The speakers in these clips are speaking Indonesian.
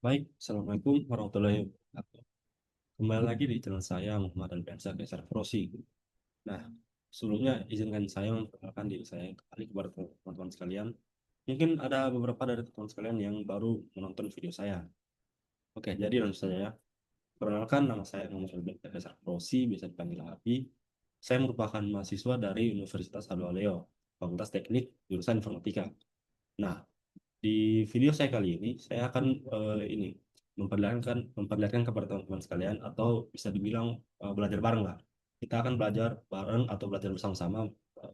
Baik, Assalamualaikum warahmatullahi wabarakatuh. Kembali lagi di channel saya Muhammad Albiansa Geser Prosi. Nah, sebelumnya izinkan saya memperkenalkan diri saya kembali kepada teman-teman sekalian. Mungkin ada beberapa dari teman-teman sekalian yang baru menonton video saya. Oke, jadi langsung saja ya. Perkenalkan, nama saya Muhammad Albiansa Geser Prosi, bisa dipanggil Abi. Saya merupakan mahasiswa dari Universitas Hallualeo, Fakultas Teknik, jurusan Informatika. Nah, di video saya kali ini, saya akan ini memperlihatkan kepada teman-teman sekalian atau bisa dibilang belajar bareng lah. Kita akan belajar bareng atau belajar bersama-sama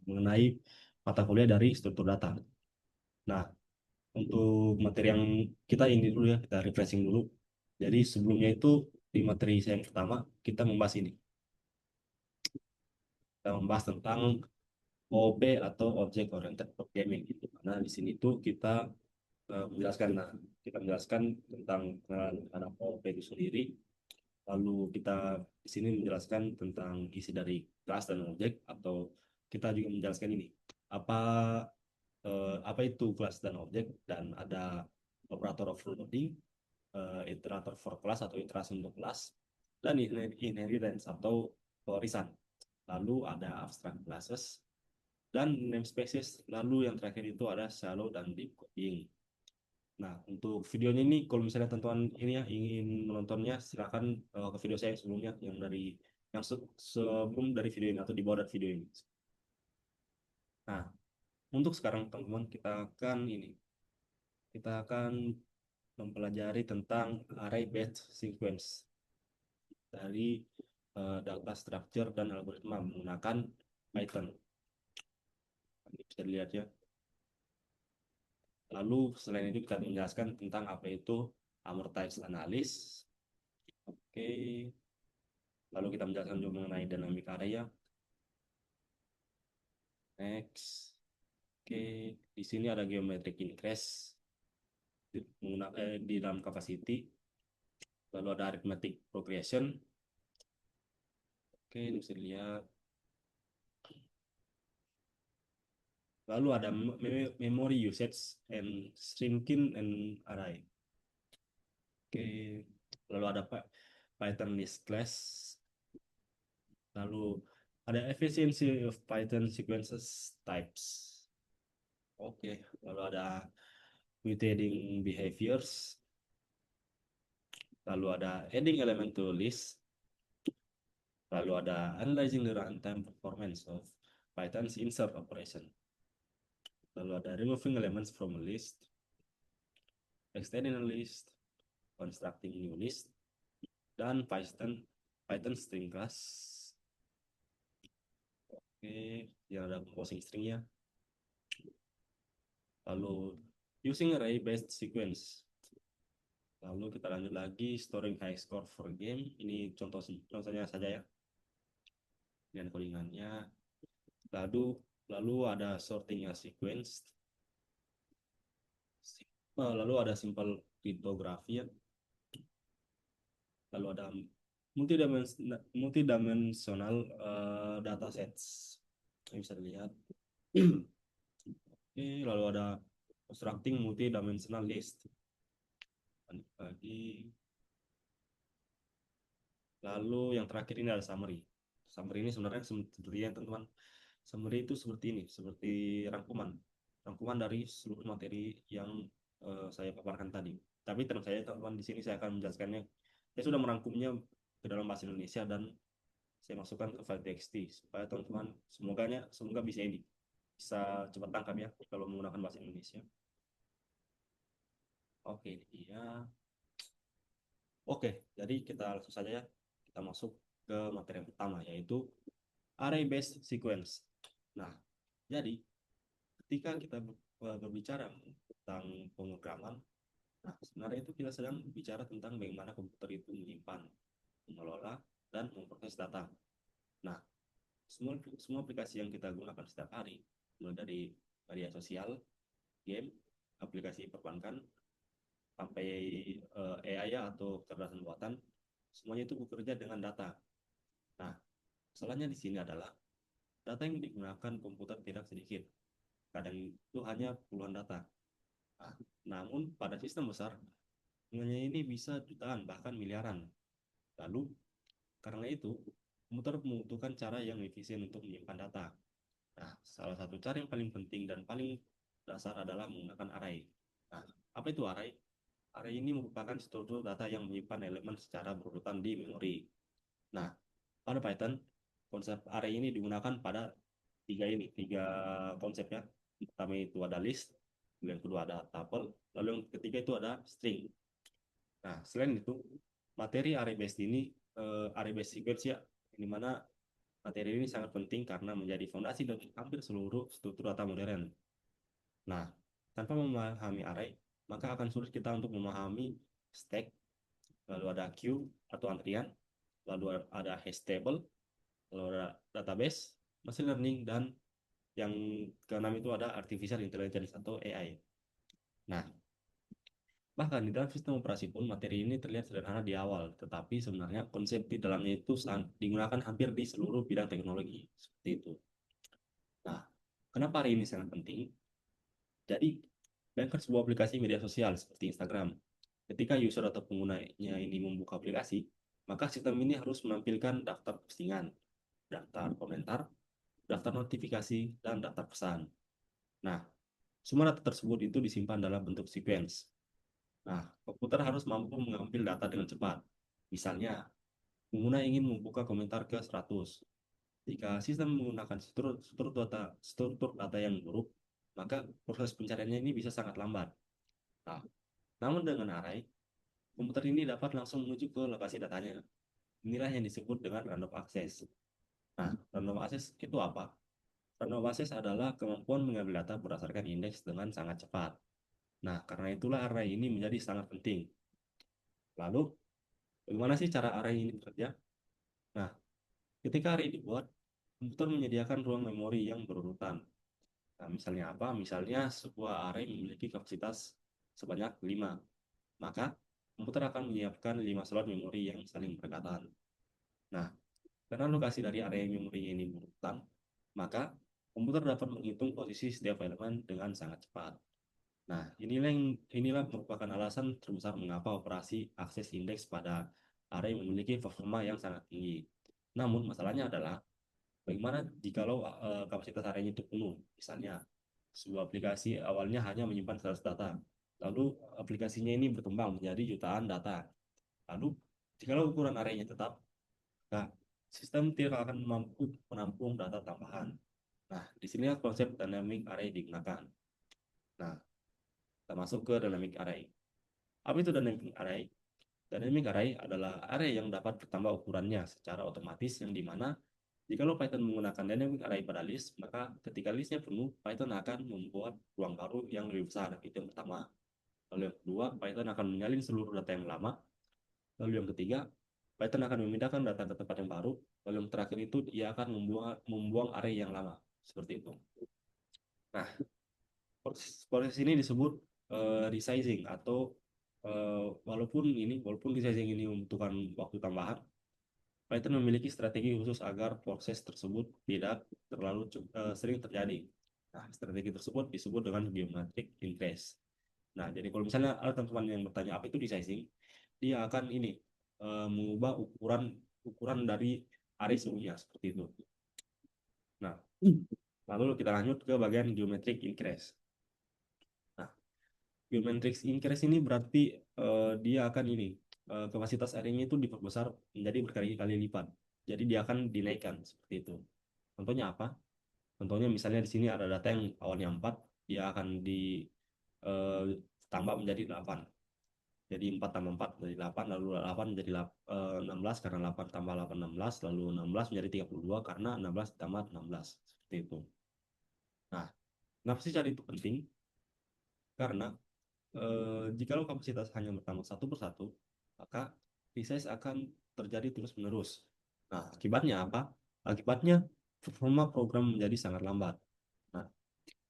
mengenai mata kuliah dari struktur data. Nah, untuk materi yang kita ini dulu ya, kita refreshing dulu. Jadi sebelumnya itu di materi saya yang pertama kita membahas ini. Kita membahas tentang OOP atau Object Oriented Programming gitu. Karena di sini tuh menjelaskan, nah, kita menjelaskan tentang pengenalan terhadap OOP itu sendiri. Lalu kita di sini menjelaskan tentang isi dari kelas dan objek, atau kita juga menjelaskan ini apa apa itu kelas dan objek, dan ada operator overloading, iterator for class atau iterasi untuk kelas, dan inheritance atau pewarisan. Lalu ada abstract classes dan namespaces. Lalu yang terakhir itu ada shallow dan deep coding. Nah, untuk videonya ini, kalau misalnya teman-teman ini ya ingin menontonnya, silakan ke video saya sebelumnya yang sebelum dari video ini atau di bawah dari video ini. Nah, untuk sekarang teman-teman kita akan mempelajari tentang array based sequence dari data structure dan algoritma menggunakan Python. Ini bisa dilihat ya. Lalu selain itu kita menjelaskan tentang apa itu amortized analysis. Oke. Lalu kita menjelaskan juga mengenai dinamik area. Next. Oke, di sini ada geometric increase di dalam capacity. Lalu ada arithmetic progression. Oke, ini bisa dilihat. Lalu ada memory usage and shrinking and array. Oke, lalu ada Python list class. Lalu ada efficiency of Python sequences types. Oke, lalu ada mutating behaviors. Lalu ada adding element to list. Lalu ada analyzing the runtime performance of Python's insert operation. Lalu ada removing elements from a list, extending a list, constructing new list, dan Python string class. Oke, yang ada composing stringnya. Lalu using array based sequence. Lalu kita lanjut lagi storing high score for game. Ini contohnya saja ya. Dan codingannya. Lalu lalu ada sorting a sequence. Lalu ada simple cryptography ya. Lalu ada multidimensional datasets yang bisa dilihat. Oke, lalu ada constructing multidimensional list. Lanjut lagi. Lalu yang terakhir ini ada summary. Summary ini sebenarnya seperti yang teman-teman. Summary itu seperti ini, seperti rangkuman. Rangkuman dari seluruh materi yang saya paparkan tadi. Tapi tenang saja teman-teman, di sini saya akan menjelaskannya. Saya sudah merangkumnya ke dalam bahasa Indonesia dan saya masukkan ke file txt supaya teman-teman semoga bisa ini bisa cepat tangkap ya kalau menggunakan bahasa Indonesia. Oke, iya. Oke, jadi kita langsung saja ya. Kita masuk ke materi yang pertama, yaitu array based sequence. Nah, jadi ketika kita berbicara tentang pemrograman, nah sebenarnya itu kita sedang bicara tentang bagaimana komputer itu menyimpan, mengelola, dan memproses data. Nah, semua aplikasi yang kita gunakan setiap hari, mulai dari media sosial, game, aplikasi perbankan, sampai AI ya, atau kecerdasan buatan, semuanya itu bekerja dengan data. Nah, masalahnya di sini adalah data yang digunakan komputer tidak sedikit. Kadang itu hanya puluhan data. Nah, namun pada sistem besar, Bunganya ini bisa jutaan bahkan miliaran. Lalu karena itu komputer membutuhkan cara yang efisien untuk menyimpan data. Nah, salah satu cara yang paling penting dan paling dasar adalah menggunakan array. Nah, apa itu array? Array ini merupakan struktur data yang menyimpan elemen secara berurutan di memori. Nah, pada Python, konsep array ini digunakan pada tiga konsepnya. Yang pertama itu ada list, yang kedua ada tuple, lalu yang ketiga itu ada string. Nah, selain itu, materi array based ini array based sequence ya, di mana materi ini sangat penting karena menjadi fondasi dari hampir seluruh struktur data modern. Nah, tanpa memahami array, maka akan sulit kita untuk memahami stack, lalu ada queue atau antrian, lalu ada hash table, lalu ada database, machine learning, dan yang keenam itu ada artificial intelligence atau AI. Nah, bahkan di dalam sistem operasi pun materi ini terlihat sederhana di awal, tetapi sebenarnya konsep di dalamnya itu digunakan hampir di seluruh bidang teknologi. Seperti itu. Nah, kenapa hari ini sangat penting? Jadi, bayangkan sebuah aplikasi media sosial seperti Instagram. Ketika user atau penggunanya ini membuka aplikasi, maka sistem ini harus menampilkan daftar postingan, daftar komentar, daftar notifikasi, dan daftar pesan. Nah, semua data tersebut itu disimpan dalam bentuk sequence. Nah, komputer harus mampu mengambil data dengan cepat. Misalnya, pengguna ingin membuka komentar ke 100. Jika sistem menggunakan struktur data yang buruk, maka proses pencariannya ini bisa sangat lambat. Nah, namun dengan array, komputer ini dapat langsung menuju ke lokasi datanya. Inilah yang disebut dengan random access. Nah, random access itu apa? Random access adalah kemampuan mengambil data berdasarkan indeks dengan sangat cepat. Nah, karena itulah array ini menjadi sangat penting. Lalu, bagaimana sih cara array ini bekerja? Nah, ketika array dibuat, komputer menyediakan ruang memori yang berurutan. Nah, misalnya apa? Misalnya sebuah array memiliki kapasitas sebanyak 5. Maka, komputer akan menyiapkan 5 slot memori yang saling berdekatan. Nah, karena lokasi dari area memori ini berurutan, maka komputer dapat menghitung posisi setiap elemen dengan sangat cepat. Nah, inilah merupakan alasan terbesar mengapa operasi akses indeks pada array memiliki performa yang sangat tinggi. Namun, masalahnya adalah bagaimana jikalau kapasitas array itu penuh? Misalnya, sebuah aplikasi awalnya hanya menyimpan 100 data, lalu aplikasinya ini berkembang menjadi jutaan data. Lalu, jikalau ukuran arraynya tetap, nah, sistem tidak akan mampu menampung data tambahan. Nah, di sini konsep dynamic array digunakan. Nah, kita masuk ke dynamic array. Apa itu dynamic array? Dynamic array adalah array yang dapat bertambah ukurannya secara otomatis, yang dimana jika Python menggunakan dynamic array pada list, maka ketika listnya penuh, Python akan membuat ruang baru yang lebih besar. Itu yang pertama. Lalu yang kedua, Python akan menyalin seluruh data yang lama. Lalu yang ketiga, Python akan memindahkan data ke tempat yang baru. Lalu yang terakhir itu dia akan membuang array yang lama. Seperti itu. Nah, proses ini disebut resizing atau walaupun resizing ini membutuhkan waktu tambahan, Python memiliki strategi khusus agar proses tersebut tidak terlalu sering terjadi. Nah, strategi tersebut disebut dengan geometric increase. Nah, jadi kalau misalnya ada teman-teman yang bertanya apa itu resizing, dia akan mengubah ukuran ukuran dari array sebelumnya seperti itu. Nah, lalu kita lanjut ke bagian geometric increase. Nah, geometric increase ini berarti dia akan kapasitas array-nya itu diperbesar menjadi berkali-kali lipat. Jadi dia akan dinaikkan seperti itu. Contohnya apa? Contohnya misalnya di sini ada data yang awalnya 4, dia akan ditambah menjadi 8. Jadi 4 tambah 4 menjadi 8, lalu 8 menjadi 16 karena 8 tambah 8 16, lalu 16 menjadi 32 karena 16 tambah 16. Seperti itu. Nah, kenapa sih cara itu penting? Karena jikalau kapasitas hanya bertambah satu persatu, maka resize akan terjadi terus-menerus. Nah, akibatnya apa? Akibatnya performa program menjadi sangat lambat. Nah,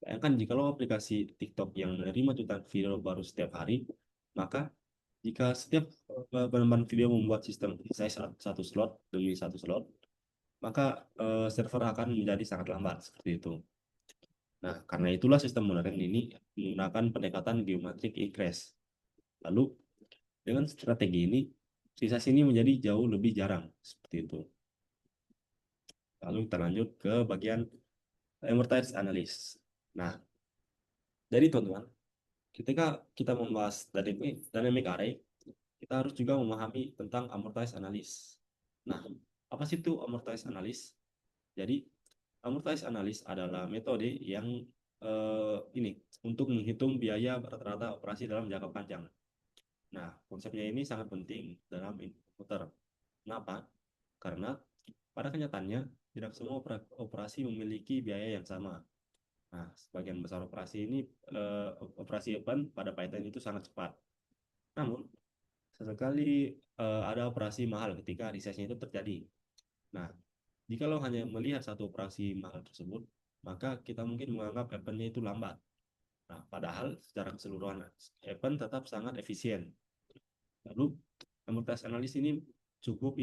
bayangkan jikalau aplikasi TikTok yang menerima jutaan video baru setiap hari, maka jika setiap penerbang video membuat sistem resize satu slot demi satu slot, maka server akan menjadi sangat lambat seperti itu. Nah, karena itulah sistem modern ini menggunakan pendekatan geometric increase. Lalu, Dengan strategi ini, sisa sini menjadi jauh lebih jarang seperti itu. Lalu kita lanjut ke bagian advertise analysis. Nah, jadi teman-teman, ketika kita membahas dynamic array, kita harus juga memahami tentang amortize analysis. Nah, apa sih itu amortize analysis? Jadi, amortize analysis adalah metode yang ini untuk menghitung biaya rata-rata operasi dalam jangka panjang. Nah, konsepnya ini sangat penting dalam komputer. Kenapa? Karena pada kenyataannya tidak semua operasi memiliki biaya yang sama. Nah, sebagian besar operasi ini operasi open pada Python itu sangat cepat. Namun, sesekali ada operasi mahal ketika risetnya itu terjadi. Nah, jikalau hanya melihat satu operasi mahal tersebut, maka kita mungkin menganggap eventnya itu lambat. Nah, padahal secara keseluruhan event tetap sangat efisien. Lalu, amortize analis ini cukup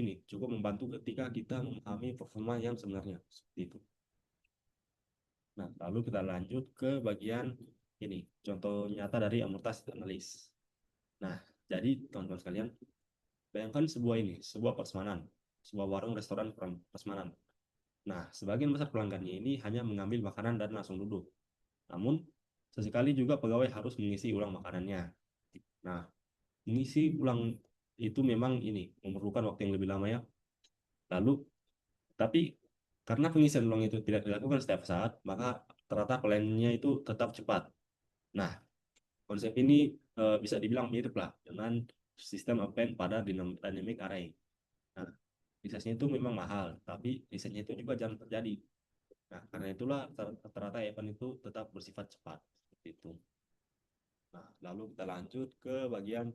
membantu ketika kita memahami performa yang sebenarnya seperti itu. Nah, lalu kita lanjut ke bagian ini, contoh nyata dari amortize analis. Nah, jadi teman-teman sekalian, bayangkan sebuah prasmanan, sebuah warung restoran prasmanan. Nah, sebagian besar pelanggannya ini hanya mengambil makanan dan langsung duduk. Namun, sesekali juga pegawai harus mengisi ulang makanannya. Nah, mengisi ulang itu memang ini memerlukan waktu yang lebih lama ya. Lalu, tapi karena pengisian ulang itu tidak dilakukan setiap saat, maka ternyata pelayanannya itu tetap cepat. Nah, konsep ini bisa dibilang mirip lah dengan sistem append pada dynamic array. Nah, risetnya itu memang mahal, tapi risetnya itu juga jarang terjadi. Nah, karena itulah rata-rata event itu tetap bersifat cepat seperti itu. Nah, lalu kita lanjut ke bagian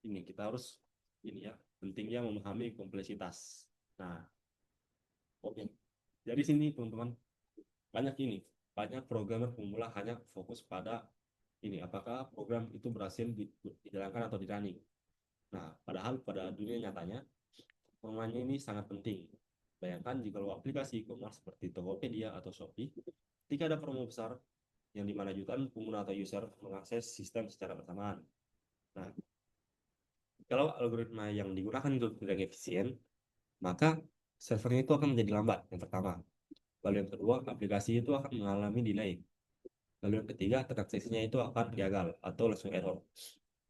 ini. Kita harus ini ya, pentingnya memahami kompleksitas. Nah, oke. Jadi sini teman-teman, banyak ini, banyak programmer pemula hanya fokus pada ini, apakah program itu berhasil dijalankan atau di running. Nah, padahal pada dunia nyatanya, performanya ini sangat penting. Bayangkan jika aplikasi e-commerce seperti Tokopedia atau Shopee, ketika ada promo besar, yang dimana jutaan pengguna atau user mengakses sistem secara bersamaan. Nah, kalau algoritma yang digunakan itu tidak efisien, maka servernya itu akan menjadi lambat, yang pertama. Lalu yang kedua, aplikasi itu akan mengalami delay. Lalu yang ketiga, transaksinya itu akan gagal atau langsung error.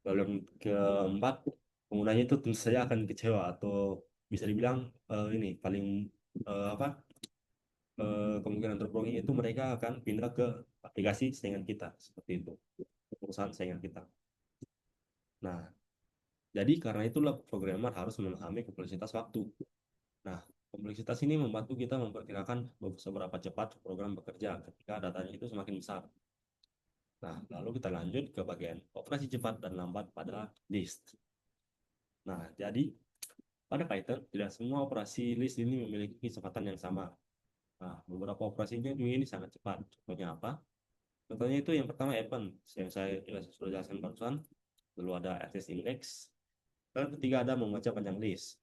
Lalu yang keempat, penggunanya itu tentu saja akan kecewa atau bisa dibilang ini paling apa kemungkinan terburuknya itu mereka akan pindah ke aplikasi saingan kita seperti itu, perusahaan saingan kita. Nah, jadi karena itulah programmer harus memahami kompleksitas waktu. Nah, kompleksitas ini membantu kita memperkirakan seberapa cepat program bekerja ketika datanya itu semakin besar. Nah, lalu kita lanjut ke bagian operasi cepat dan lambat pada list. Nah, jadi pada Python tidak semua operasi list ini memiliki kecepatan yang sama. Nah, beberapa operasinya juga ini sangat cepat. Contohnya apa? Contohnya itu yang pertama append yang saya sudah jelaskan barusan. Lalu ada access index. Dan ketiga ada membaca panjang list.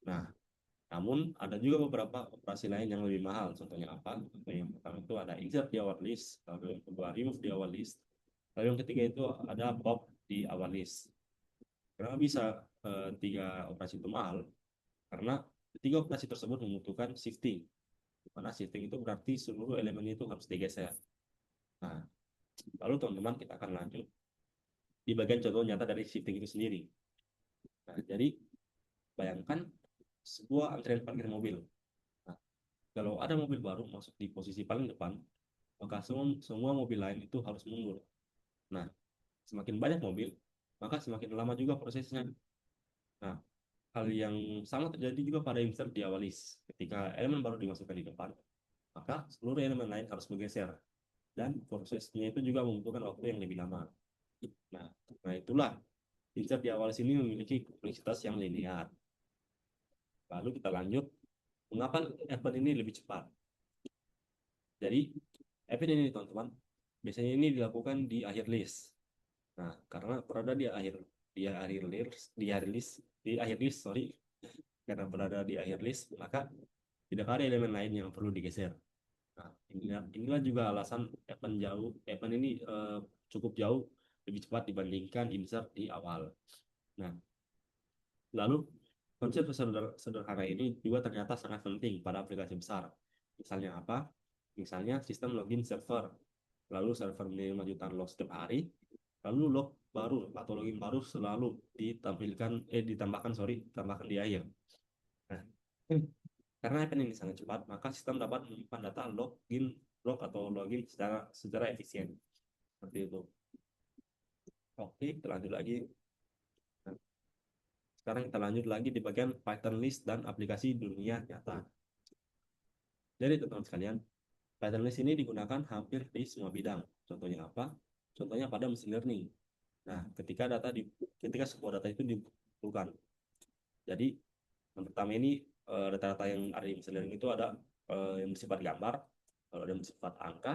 Nah, namun ada juga beberapa operasi lain yang lebih mahal. Contohnya apa? Contoh yang pertama itu ada insert di awal list, lalu yang kedua remove di awal list, lalu yang ketiga itu ada pop di awal list. Kenapa bisa tiga operasi itu mahal? Karena ketiga operasi tersebut membutuhkan shifting. Karena shifting itu berarti seluruh elemen itu harus digeser. Nah, lalu teman-teman kita akan lanjut di bagian contoh nyata dari shifting itu sendiri. Nah, jadi bayangkan sebuah antrian parkir mobil. Nah, kalau ada mobil baru masuk di posisi paling depan, maka semua mobil lain itu harus mundur. Nah, semakin banyak mobil, maka semakin lama juga prosesnya. Nah, hal yang sama terjadi juga pada insert di awal list. Ketika elemen baru dimasukkan di depan, maka seluruh elemen lain harus bergeser. Dan prosesnya itu juga membutuhkan waktu yang lebih lama. Nah, nah itulah insert di awal sini memiliki kompleksitas yang linear. Lalu kita lanjut, mengapa event ini lebih cepat? Jadi, event ini teman-teman, biasanya ini dilakukan di akhir list. Nah, karena berada di akhir list, sorry, karena berada di akhir list, maka tidak ada elemen lain yang perlu digeser. Nah, inilah juga alasan event ini cukup jauh lebih cepat dibandingkan insert di awal. Nah, lalu konsep sederhana ini juga ternyata sangat penting pada aplikasi besar. Misalnya apa? Misalnya sistem login server, lalu server menerima jutaan log setiap hari, lalu log baru atau login baru selalu ditambahkan di akhir. Nah, karena event ini sangat cepat, maka sistem dapat menyimpan data log atau login secara efisien. Seperti itu. Oke, kita lanjut lagi. Nah, sekarang kita lanjut lagi di bagian Python list dan aplikasi dunia nyata. Jadi teman-teman sekalian, Python list ini digunakan hampir di semua bidang. Contohnya apa? Contohnya pada mesin learning. Nah, ketika sebuah data itu dibutuhkan. Jadi, yang pertama ini data-data yang ada di mesin learning itu ada yang bersifat gambar, lalu ada yang bersifat angka,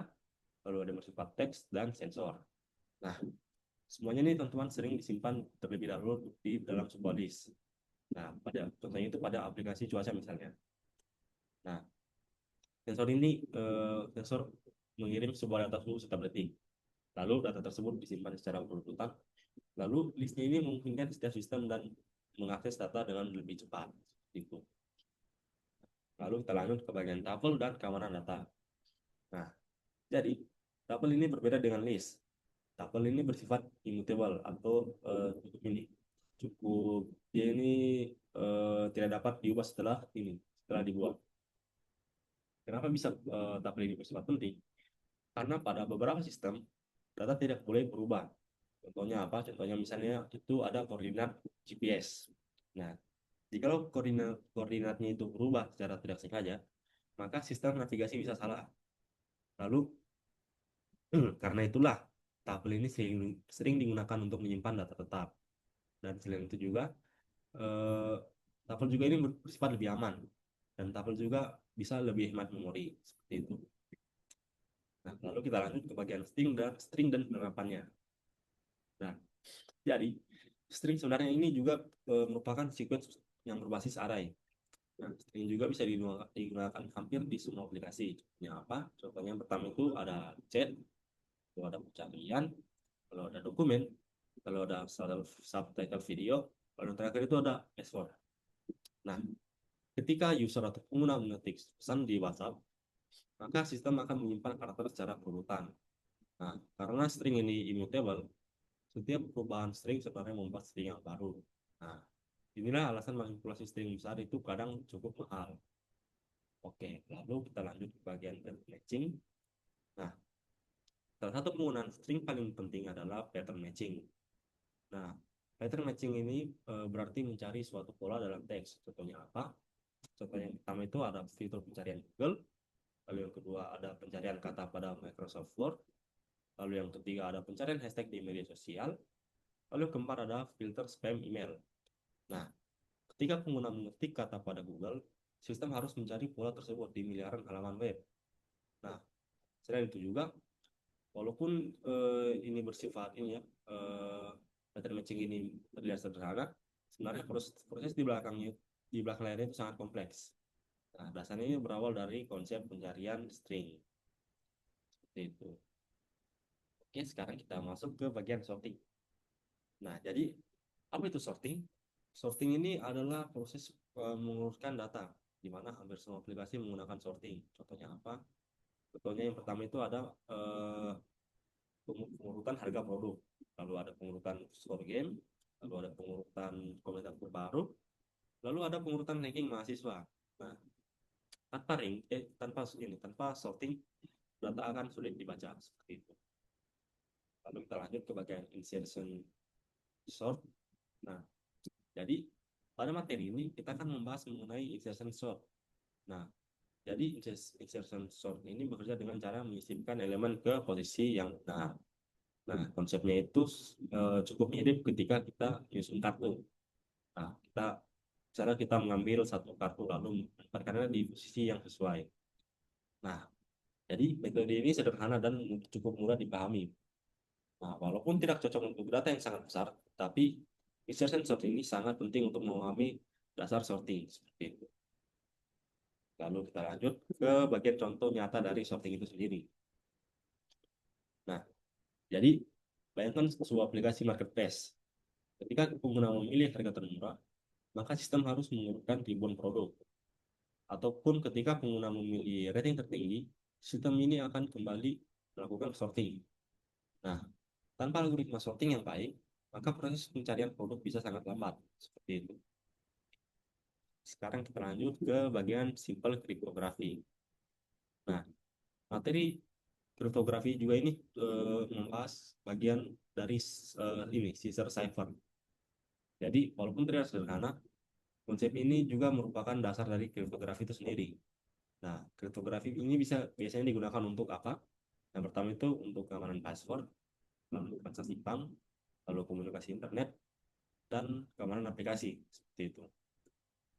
lalu ada yang bersifat teks dan sensor. Nah, semuanya ini teman-teman sering disimpan terlebih dahulu di dalam sebuah list. Nah, contohnya itu pada aplikasi cuaca misalnya. Nah, sensor mengirim sebuah data suhu setiap detik. Lalu data tersebut disimpan secara berurutan. Lalu listnya ini memungkinkan setiap sistem dan mengakses data dengan lebih cepat. Itu. Lalu kita lanjut ke bagian tuple dan keamanan data. Nah, jadi tuple ini berbeda dengan list. Tuple ini bersifat immutable atau cukup dia ini tidak dapat diubah setelah dibuat. Kenapa bisa tuple ini bersifat penting? Karena pada beberapa sistem data tidak boleh berubah. Contohnya apa? Contohnya misalnya itu ada koordinat GPS. Nah, jika koordinatnya itu berubah secara tidak sengaja, maka sistem navigasi bisa salah. Lalu, karena itulah tabel ini sering digunakan untuk menyimpan data tetap. Dan selain itu juga, eh, tabel juga ini bersifat lebih aman. Dan tabel juga bisa lebih hemat memori. Seperti itu. Nah, lalu kita lanjut ke bagian string dan penerapannya. Nah, jadi string sebenarnya ini juga merupakan sequence yang berbasis array. Nah, string juga bisa digunakan hampir di semua aplikasi. Contohnya apa? Contohnya yang pertama itu ada chat, kalau ada pencarian, kalau ada dokumen, kalau ada subtitle video, kalau yang terakhir itu ada password. Nah, ketika user atau pengguna mengetik pesan di WhatsApp, maka sistem akan menyimpan karakter secara berurutan. Nah, karena string ini immutable, setiap perubahan string sebenarnya membuat string yang baru. Nah, inilah alasan manipulasi string besar itu kadang cukup mahal. Oke, lalu kita lanjut ke bagian matching. Nah, salah satu penggunaan string paling penting adalah pattern matching. Nah, pattern matching ini berarti mencari suatu pola dalam teks. Contohnya apa? Contoh yang pertama itu ada fitur pencarian Google, lalu yang kedua ada pencarian kata pada Microsoft Word, lalu yang ketiga ada pencarian hashtag di media sosial, lalu yang keempat ada filter spam email. Nah, ketika pengguna mengetik kata pada Google, sistem harus mencari pola tersebut di miliaran halaman web. Nah, selain itu juga, walaupun ini bersifat ini ya, pattern matching ini terlihat sederhana, sebenarnya proses di belakang layarnya itu sangat kompleks. Nah, dasarnya ini berawal dari konsep pencarian string. Seperti itu. Oke, sekarang kita masuk ke bagian sorting. Nah, jadi apa itu sorting? Sorting ini adalah proses menguruskan data, di mana hampir semua aplikasi menggunakan sorting. Contohnya apa? Contohnya yang pertama itu ada pengurutan harga produk, lalu ada pengurutan skor game, lalu ada pengurutan komentar terbaru, lalu ada pengurutan ranking mahasiswa. Nah, tanpa sorting, data akan sulit dibaca seperti itu. Lalu kita lanjut ke bagian insertion sort. Nah, jadi pada materi ini kita akan membahas mengenai insertion sort. Nah, jadi insertion sort ini bekerja dengan cara menyisipkan elemen ke posisi yang benar. Nah, konsepnya itu cukup mirip ketika kita menyusun kartu. Nah, cara kita mengambil satu kartu lalu menempatkannya di posisi yang sesuai. Nah, jadi metode ini sederhana dan cukup mudah dipahami. Nah, walaupun tidak cocok untuk data yang sangat besar, tapi insertion sorting ini sangat penting untuk memahami dasar sorting seperti itu. Lalu kita lanjut ke bagian contoh nyata dari sorting itu sendiri. Nah, jadi bayangkan sebuah aplikasi marketplace. Ketika pengguna memilih harga termurah, maka sistem harus mengurutkan ribuan produk. Ataupun ketika pengguna memilih rating tertinggi, sistem ini akan kembali melakukan sorting. Nah, tanpa algoritma sorting yang baik, maka proses pencarian produk bisa sangat lambat. Seperti itu. Sekarang kita lanjut ke bagian simple cryptography. Nah, materi kriptografi juga ini membahas bagian dari ini Caesar cipher. Jadi, walaupun terlihat sederhana, konsep ini juga merupakan dasar dari kriptografi itu sendiri. Nah, kriptografi ini biasanya digunakan untuk apa? Yang pertama itu untuk keamanan password, lalu transaksi bank, lalu komunikasi internet, dan keamanan aplikasi. Seperti itu.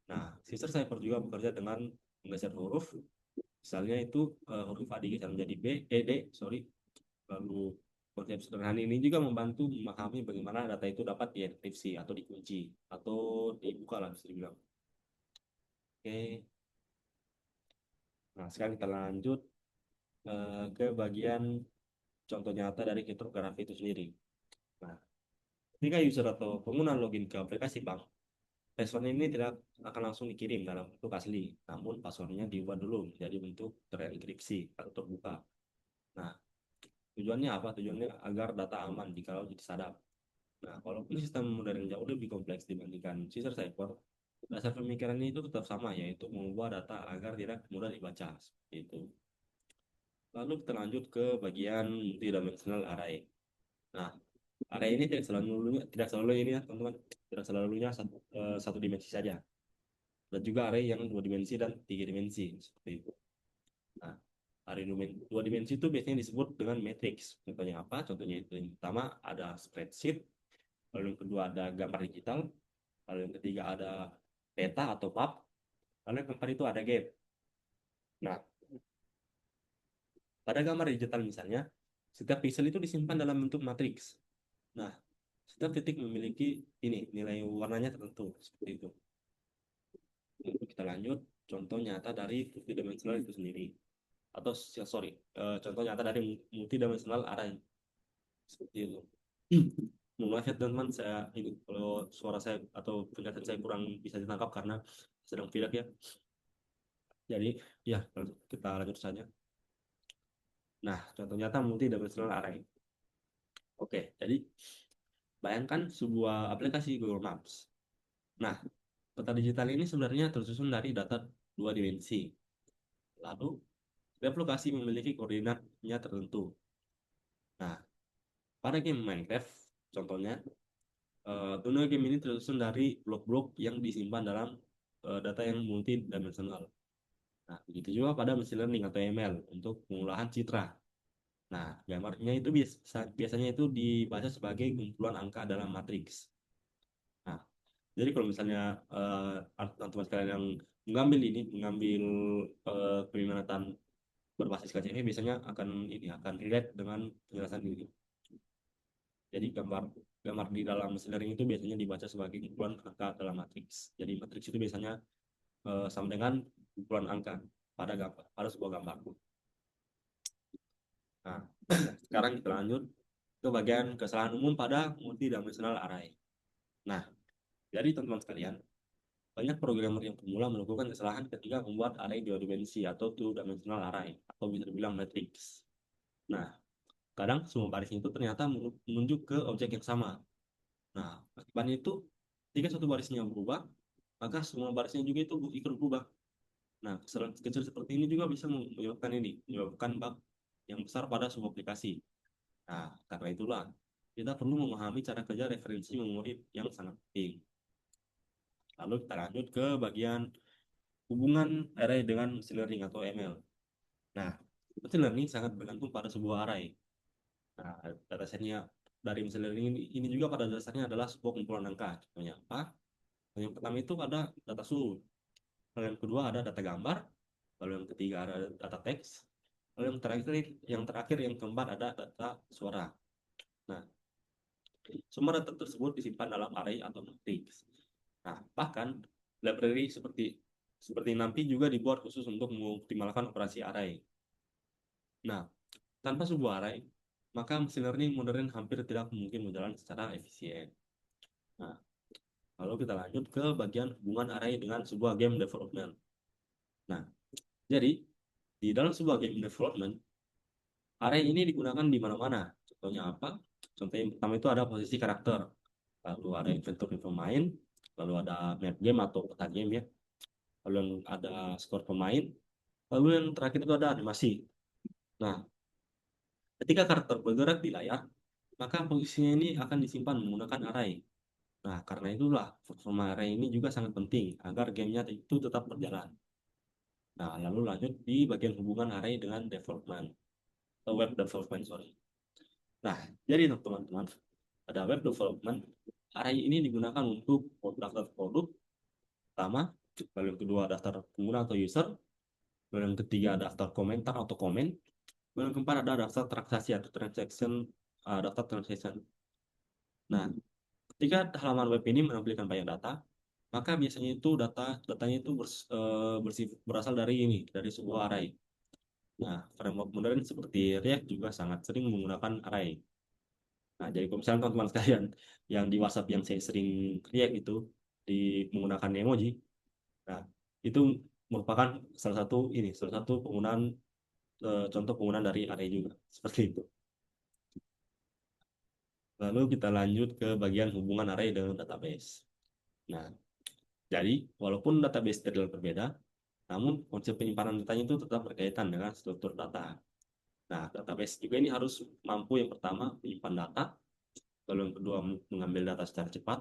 Nah, Caesar cipher juga bekerja dengan menggeser huruf. Misalnya itu huruf A digeser menjadi B, D, sorry. Lalu konsep sederhana ini juga membantu memahami bagaimana data itu dapat dienkripsi atau dikunci atau dibuka lah bisa dibilang. Oke, nah sekarang kita lanjut ke bagian contoh nyata dari kriptografi itu sendiri. Nah, ketika user atau pengguna login ke aplikasi bank, password ini tidak akan langsung dikirim dalam bentuk asli, namun passwordnya diubah dulu menjadi bentuk terenkripsi atau terbuka. Nah, tujuannya apa? Tujuannya agar data aman jika disadap. Nah, walaupun sistem modern jauh lebih kompleks dibandingkan Caesar cipher, dasar pemikirannya itu tetap sama, yaitu mengubah data agar tidak mudah dibaca. Seperti itu. Lalu kita lanjut ke bagian multidimensional array. Nah, array ini tidak selalu ini ya, teman-teman. Tidak selalunya satu dimensi saja. Dan juga array yang dua dimensi dan tiga dimensi. Seperti itu. Nah, array dua dimensi itu biasanya disebut dengan matrix. Contohnya apa? Contohnya itu yang pertama ada spreadsheet, lalu yang kedua ada gambar digital, lalu yang ketiga ada peta atau map, lalu yang keempat itu ada game. Nah, pada gambar digital misalnya, setiap pixel itu disimpan dalam bentuk matriks. Nah, setiap titik memiliki ini nilai warnanya tertentu seperti itu. Lalu kita lanjut contoh nyata dari multidimensional itu sendiri. Atau sorry, contoh nyata dari multidimensional array seperti itu. Mohon maaf ya teman-teman, saya ini kalau suara saya atau penjelasan saya kurang bisa ditangkap karena sedang pilek ya. Jadi ya kita lanjut saja. Nah, contoh nyata multidimensional array. Oke, jadi bayangkan sebuah aplikasi Google Maps. Nah, peta digital ini sebenarnya tersusun dari data dua dimensi. Lalu, setiap lokasi memiliki koordinatnya tertentu. Nah, pada game Minecraft, contohnya, dunia game ini tersusun dari blok-blok yang disimpan dalam data yang multidimensional. Nah, begitu juga pada machine learning atau ML untuk pengolahan citra. Nah, gambarnya itu biasanya itu dibaca sebagai kumpulan angka dalam matriks. Nah, jadi kalau misalnya teman-teman sekalian yang mengambil peminatan berbasis KCP biasanya akan relate dengan penjelasan ini. Jadi gambar gambar di dalam mesin learning itu biasanya dibaca sebagai kumpulan angka dalam matriks. Jadi matriks itu biasanya sama dengan kumpulan angka pada sebuah gambar. Nah, sekarang kita lanjut ke bagian kesalahan umum pada multidimensional array. Nah, jadi teman-teman sekalian, banyak programmer yang pemula melakukan kesalahan ketika membuat array dua dimensi atau two-dimensional array atau bisa dibilang matrix. Nah, kadang semua barisnya itu ternyata menunjuk ke objek yang sama. Nah, akibatnya itu ketika satu barisnya berubah, maka semua barisnya juga itu ikut berubah. Nah, kesalahan kecil seperti ini juga bisa menyebabkan bug yang besar pada sebuah aplikasi. Nah, karena itulah kita perlu memahami cara kerja referensi memori yang sangat penting. Lalu kita lanjut ke bagian hubungan array dengan machine learning atau ML. Nah, machine learning sangat bergantung pada sebuah array. Nah, datasetnya dari machine learning ini juga pada dasarnya adalah sebuah kumpulan angka. Contohnya apa? Yang pertama itu ada data suhu. Lalu yang kedua ada data gambar. Lalu yang ketiga ada data teks. Lalu yang terakhir yang keempat ada data suara. Nah, semua data tersebut disimpan dalam array atau matrix. Nah, bahkan library seperti NumPy juga dibuat khusus untuk mengoptimalkan operasi array. Nah, tanpa sebuah array, maka mesin learning modern hampir tidak mungkin berjalan secara efisien. Nah, lalu kita lanjut ke bagian hubungan array dengan sebuah game development. Nah, jadi di dalam sebuah game development, array ini digunakan di mana-mana. Contohnya apa? Contoh yang pertama itu ada posisi karakter, lalu ada inventory pemain, lalu ada map game atau peta game ya, lalu yang ada skor pemain, lalu yang terakhir itu ada animasi. Nah, ketika karakter bergerak di layar, maka posisinya ini akan disimpan menggunakan array. Nah, karena itulah performa array ini juga sangat penting agar gamenya itu tetap berjalan. Nah, lalu lanjut di bagian hubungan array dengan development, web development, sorry. Nah, jadi teman-teman, pada web development, array ini digunakan untuk daftar produk pertama, lalu yang kedua daftar pengguna atau user, lalu yang ketiga daftar komentar atau komen, lalu yang keempat ada daftar transaksi atau transaction, daftar transaction. Nah, ketika halaman web ini menampilkan banyak data, maka biasanya itu datanya itu berasal dari ini, dari sebuah array. Nah, framework modern seperti React juga sangat sering menggunakan array. Nah, jadi kalau misalnya teman-teman sekalian yang di WhatsApp yang saya sering React itu di menggunakan emoji, nah itu merupakan salah satu penggunaan contoh penggunaan dari array juga seperti itu. Lalu kita lanjut ke bagian hubungan array dengan database. Nah, jadi walaupun database terlihat berbeda, namun konsep penyimpanan datanya itu tetap berkaitan dengan struktur data. Nah, database juga ini harus mampu yang pertama menyimpan data, lalu yang kedua mengambil data secara cepat,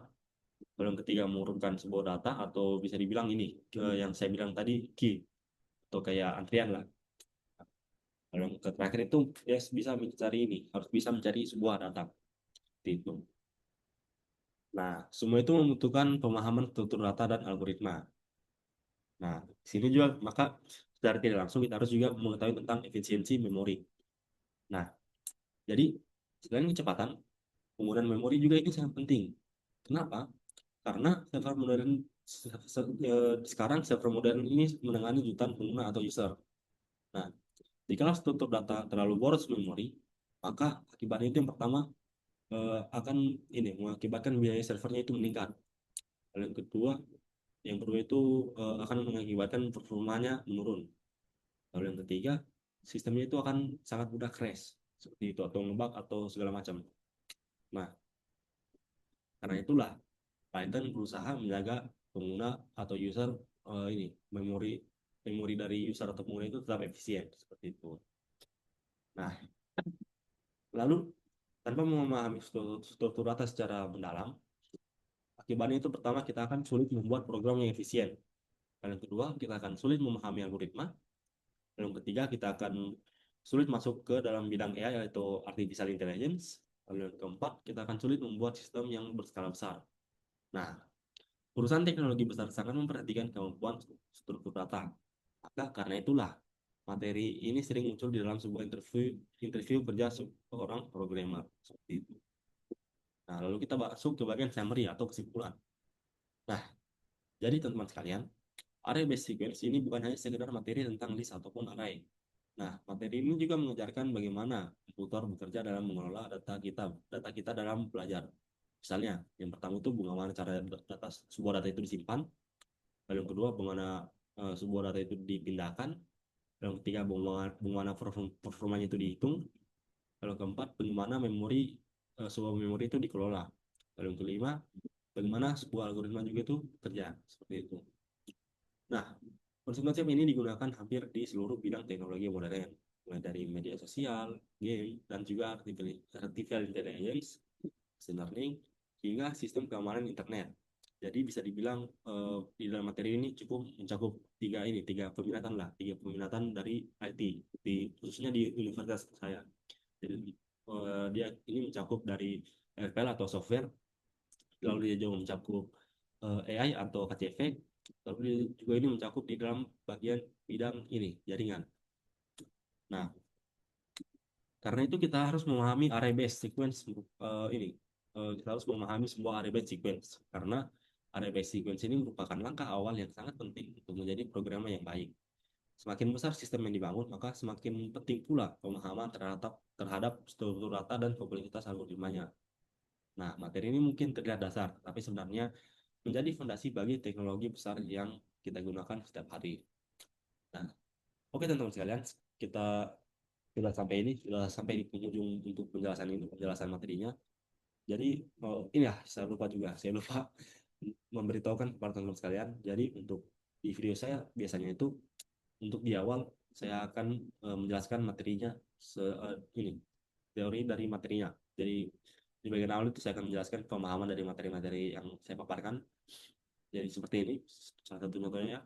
lalu yang ketiga mengurutkan sebuah data atau bisa dibilang ini yang saya bilang tadi key atau kayak antrian lah. Lalu yang terakhir itu ya bisa mencari ini, harus bisa mencari sebuah data. Seperti itu. Nah, semua itu membutuhkan pemahaman struktur data dan algoritma. Nah, di sini juga maka secara tidak langsung kita harus juga mengetahui tentang efisiensi memori. Nah, jadi selain kecepatan, penggunaan memori juga ini sangat penting. Kenapa? Karena sekarang server modern ini menangani jutaan pengguna atau user. Nah, jika struktur data terlalu boros memori, maka akibatnya itu yang pertama akan ini mengakibatkan biaya servernya itu meningkat. Lalu yang kedua itu akan mengakibatkan performanya menurun. Lalu yang ketiga, sistemnya itu akan sangat mudah crash seperti itu atau ngebug atau segala macam. Nah, karena itulah Python berusaha menjaga pengguna atau user ini memori memori dari user atau pengguna itu tetap efisien seperti itu. Nah, lalu tanpa memahami struktur data secara mendalam, akibatnya itu pertama kita akan sulit membuat program yang efisien. Dan yang kedua, kita akan sulit memahami algoritma. Dan yang ketiga, kita akan sulit masuk ke dalam bidang AI yaitu artificial intelligence. Lalu yang keempat, kita akan sulit membuat sistem yang berskala besar. Nah, perusahaan teknologi besar sangat memperhatikan kemampuan struktur data. Maka karena itulah materi ini sering muncul di dalam sebuah interview kerja seorang programmer seperti itu. Nah, lalu kita masuk ke bagian summary atau kesimpulan. Nah, jadi teman-teman sekalian, array based sequence ini bukan hanya sekedar materi tentang list ataupun array. Nah, materi ini juga mengajarkan bagaimana komputer bekerja dalam mengelola data kita dalam belajar. Misalnya, yang pertama itu bagaimana cara sebuah data itu disimpan, lalu yang kedua bagaimana sebuah data itu dipindahkan, lalu yang ketiga bagaimana performanya itu dihitung, lalu yang keempat bagaimana sebuah memori itu dikelola, lalu yang kelima bagaimana sebuah algoritma juga itu kerja seperti itu. Nah, konsep-konsep ini digunakan hampir di seluruh bidang teknologi modern, mulai dari media sosial, game, dan juga artificial intelligence, machine learning, hingga sistem keamanan internet. Jadi bisa dibilang di dalam materi ini cukup mencakup tiga peminatan dari IT, khususnya di universitas saya. Jadi dia ini mencakup dari FPL atau software, lalu dia juga mencakup AI atau KCV, lalu dia juga ini mencakup di dalam bagian bidang ini jaringan. Nah, karena itu kita harus memahami array based sequence ini. Kita harus memahami sebuah array based sequence karena array based sequence ini merupakan langkah awal yang sangat penting untuk menjadi programmer yang baik. Semakin besar sistem yang dibangun, maka semakin penting pula pemahaman terhadap struktur data dan kompleksitas algoritmanya. Nah, materi ini mungkin terlihat dasar, tapi sebenarnya menjadi fondasi bagi teknologi besar yang kita gunakan setiap hari. Nah, oke teman-teman sekalian, kita sudah sampai di penghujung untuk penjelasan ini, penjelasan materinya. Jadi, ini ya, saya lupa memberitahukan kepada teman-teman sekalian. Jadi, untuk di video saya biasanya itu untuk di awal saya akan menjelaskan materinya ini teori dari materinya. Jadi di bagian awal itu saya akan menjelaskan pemahaman dari materi-materi yang saya paparkan. Jadi seperti ini salah satu contohnya.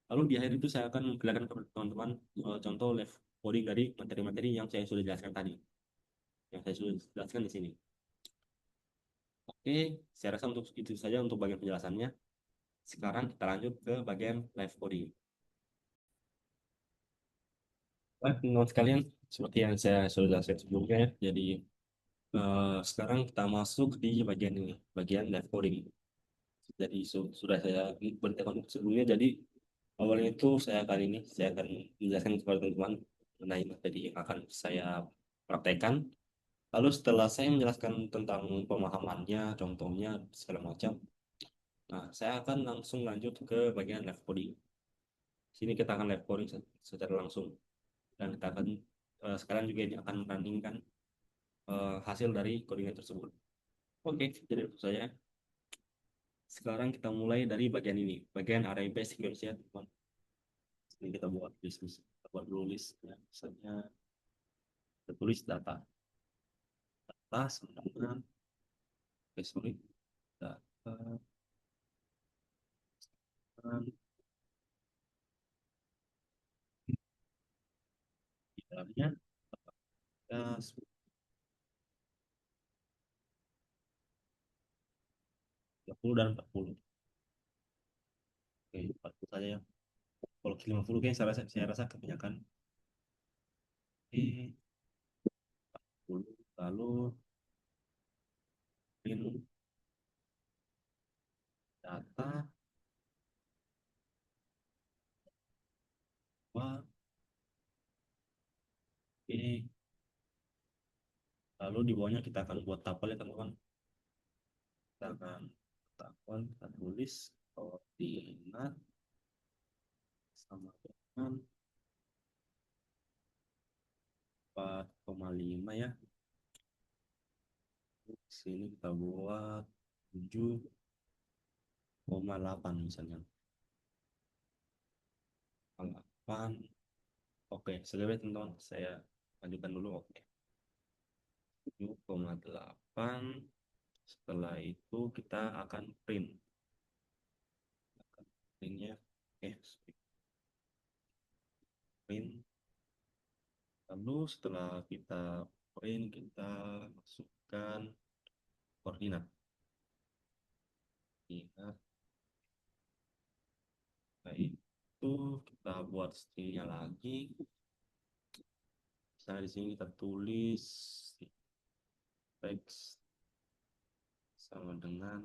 Lalu di akhir itu saya akan memperlihatkan kepada teman-teman contoh live coding dari materi-materi yang saya sudah jelaskan tadi, yang saya sudah jelaskan di sini. Oke, saya rasa untuk itu saja untuk bagian penjelasannya. Sekarang kita lanjut ke bagian live coding. Baik, teman-teman sekalian, seperti yang saya sudah jelaskan sebelumnya, ya. Jadi sekarang kita masuk di bagian ini, bagian live coding. Jadi sudah saya beritahu sebelumnya. Jadi awalnya itu saya akan menjelaskan kepada teman-teman mengenai materi yang akan saya praktekkan. Lalu setelah saya menjelaskan tentang pemahamannya, contohnya segala macam, nah saya akan langsung lanjut ke bagian live coding. Sini kita akan live coding secara langsung dan kita akan sekarang juga ini akan membandingkan hasil dari codingan tersebut. Oke, jadi itu saya. Sekarang kita mulai dari bagian ini, bagian array base sequence ya, teman. Ini kita buat bisnis, kita buat dulu list ya. Misalnya kita tulis data, data sama dengan, sorry, data dengan di dalamnya ada 30 dan 40. Oke, 40 saja ya. Kalau 50 kayaknya saya rasa kebanyakan. Oke, 40. Lalu print data dua. Oke, lalu di bawahnya kita akan buat tabel ya teman-teman. Kita akan tabel, kita tulis koordinat sama dengan 4,5 ya. Sini kita buat 7,8 misalnya. 8. Oke, selesai teman-teman. Saya lanjutkan dulu. Oke. 7,8. Setelah itu kita akan print. Printnya. Oke, print. Lalu setelah kita print, kita masukkan koordinat. Koordinat. Nah, itu kita buat stringnya lagi. Misalnya di sini kita tulis teks sama dengan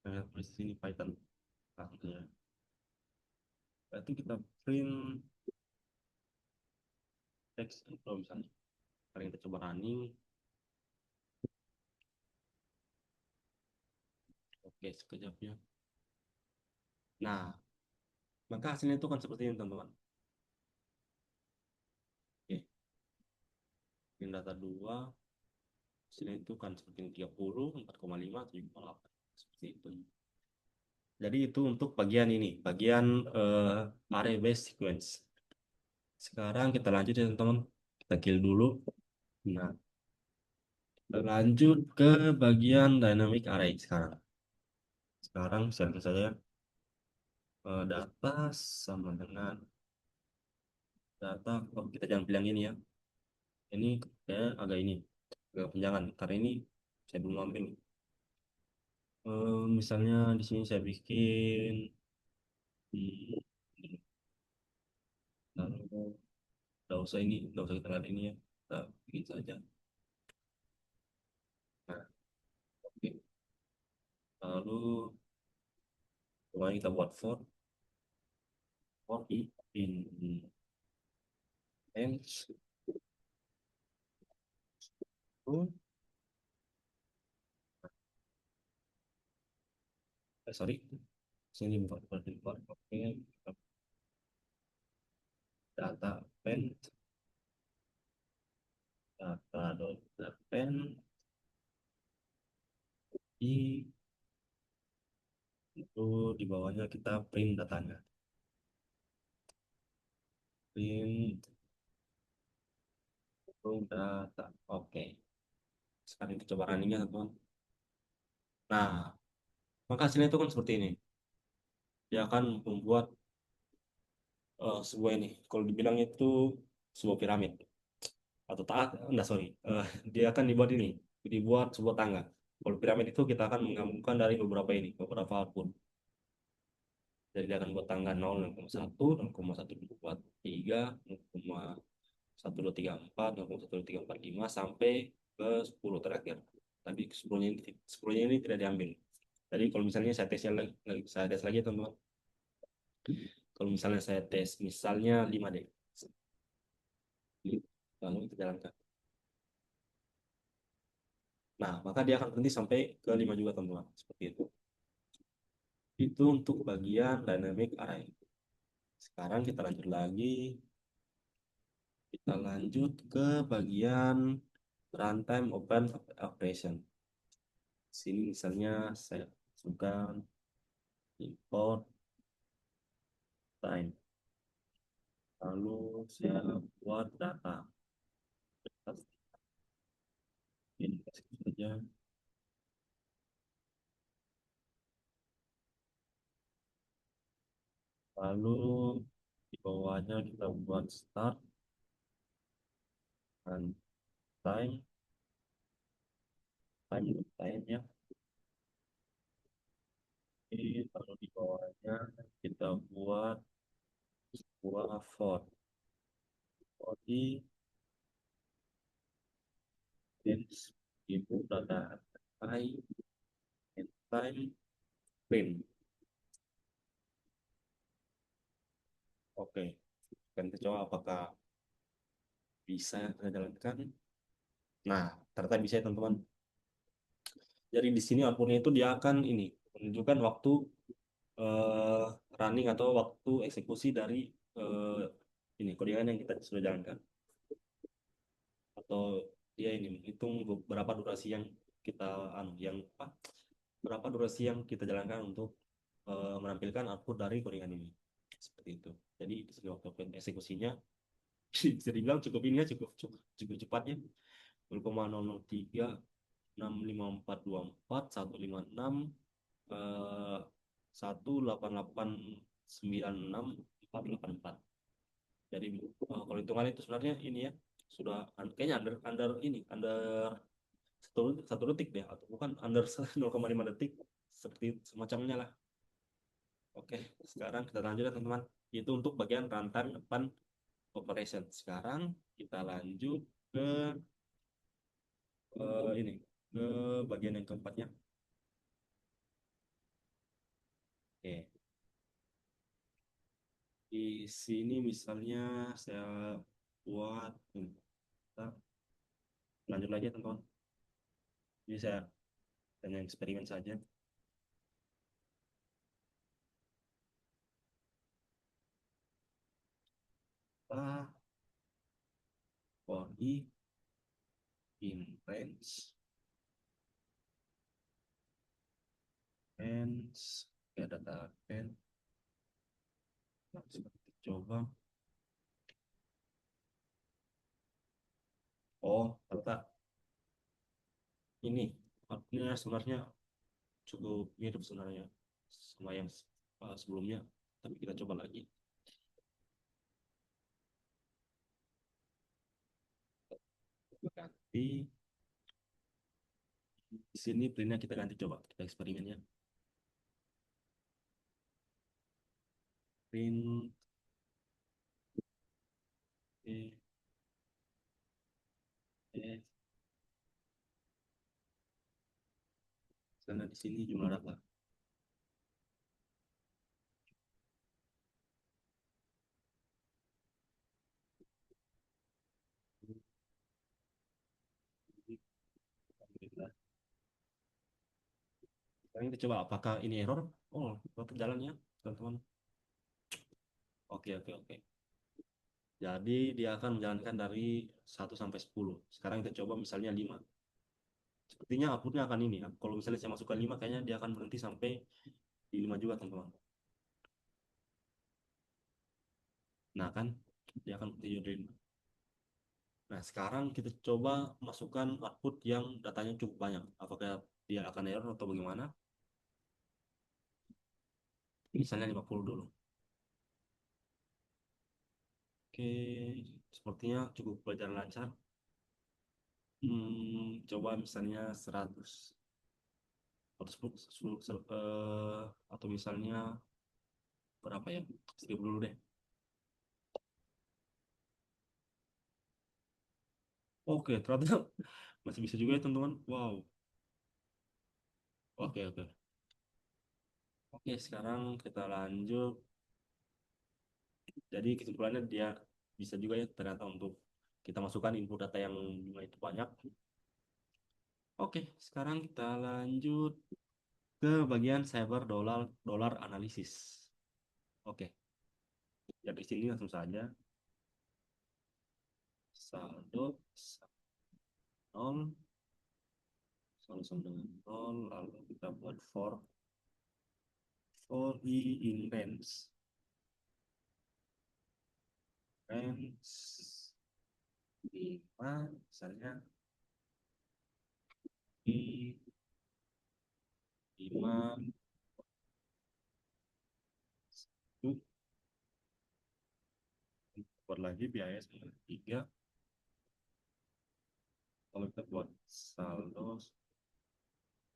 tulis di sini Python. Nah, ya. Berarti kita print teks info misalnya. Sekarang kita coba running. Oke, sekejapnya. Nah, maka hasilnya itu kan seperti ini teman-teman. Oke, print data 2. Hasilnya itu kan seperti ini 30, 4,5, 7,8. Seperti itu. Jadi itu untuk bagian ini, bagian array based sequence. Sekarang kita lanjut ya teman-teman. Kita kill dulu. Nah, kita lanjut ke bagian dynamic array sekarang. Sekarang misalkan saja data sama dengan data. Oh, kita jangan bilang ini ya. Ini kayak agak ini, agak panjangan. Karena ini saya belum ambil. Misalnya di sini saya bikin hmm, lalu nggak usah kita lihat ini ya. Kita bikin saja. Nah, oke. Lalu kemarin kita buat for i in range Oh, sorry, sini bukan import. Oke, data pen, data pen di itu di bawahnya kita print datanya. Print itu data. Oke. Sekarang kita coba runningnya teman. Nah, maka hasilnya itu kan seperti ini. Dia akan membuat sebuah ini. Kalau dibilang itu sebuah piramid atau taat, enggak sorry. Dia akan dibuat ini, dibuat sebuah tangga. Kalau piramid itu kita akan menggabungkan dari beberapa ini, beberapa output. Jadi dia akan buat tangga 0, 0,1, 0,123, 0,1234, 0,12345 sampai ke 10 terakhir. Tapi 10-nya ini tidak diambil. Jadi kalau misalnya saya tes lagi, saya tes lagi teman-teman. Kalau misalnya saya tes misalnya 5D. Lalu kita jalankan. Nah, maka dia akan berhenti sampai ke 5 juga teman-teman. Seperti itu. Itu untuk bagian dynamic array. Sekarang kita lanjut lagi. Kita lanjut ke bagian runtime open operation. Sini misalnya saya suka import time. Lalu saya buat data. Ini kasih saja. Lalu di bawahnya kita buat start dan time, time ya. Ini lalu di bawahnya kita buat buah for body dance ibu data I and time print. Oke, dan kita coba apakah bisa kita jalankan. Nah, ternyata bisa ya teman-teman. Jadi di sini outputnya itu dia akan ini menunjukkan waktu eh, running atau waktu eksekusi dari eh, ini codingan yang kita sudah jalankan. Atau dia ini menghitung berapa durasi yang kita yang apa berapa durasi yang kita jalankan untuk menampilkan output dari codingan ini seperti itu. Jadi di sini waktu eksekusinya bisa dibilang cukup ini ya cukup cepatnya 0,03424 eh, 18896 484. Jadi kalau hitungan itu sebenarnya ini ya sudah kayaknya under ini under satu detik deh atau bukan under 0,5 detik seperti semacamnya lah. Oke, sekarang kita lanjut ya teman-teman. Itu untuk bagian runtime depan operation. Sekarang kita lanjut ke ini ke bagian yang keempatnya. Oke, di sini misalnya saya buat kita lanjut lagi ya, teman-teman. Ini saya hanya eksperimen saja. Ah, for i in range and ya data pen. Langsung kita coba. Oh, ternyata ini artinya sebenarnya cukup mirip sebenarnya sama yang sebelumnya. Tapi kita coba lagi. Kita ganti. Di sini printnya kita ganti coba. Kita eksperimennya. Print. Eh, eh, Karena di sini jumlah data. Sekarang kita coba apakah ini error. Oh, tetap jalan ya teman-teman. Oke, oke, oke. Jadi dia akan menjalankan dari 1 sampai 10. Sekarang kita coba misalnya 5. Sepertinya outputnya akan ini ya. Kalau misalnya saya masukkan 5, kayaknya dia akan berhenti sampai di 5 juga teman-teman. Nah kan, dia akan berhenti di 5. Nah sekarang kita coba masukkan output yang datanya cukup banyak. Apakah dia akan error atau bagaimana? Misalnya 50 dulu. Oke, sepertinya cukup berjalan lancar. Coba misalnya 100. 110, atau misalnya berapa ya? 1000 dulu deh. Oke, ternyata masih bisa juga ya teman-teman. Wow. Oke, oke. Oke, sekarang kita lanjut. Jadi kesimpulannya dia bisa juga ya ternyata untuk kita masukkan input data yang jumlah itu banyak. Oke, sekarang kita lanjut ke bagian cyber dolar dolar analisis. Oke, jadi di sini langsung saja saldo nol, saldo sama dengan nol, lalu kita buat for i in range 5 misalnya i 5 itu buat lagi biaya sama 3. Kalau kita buat saldo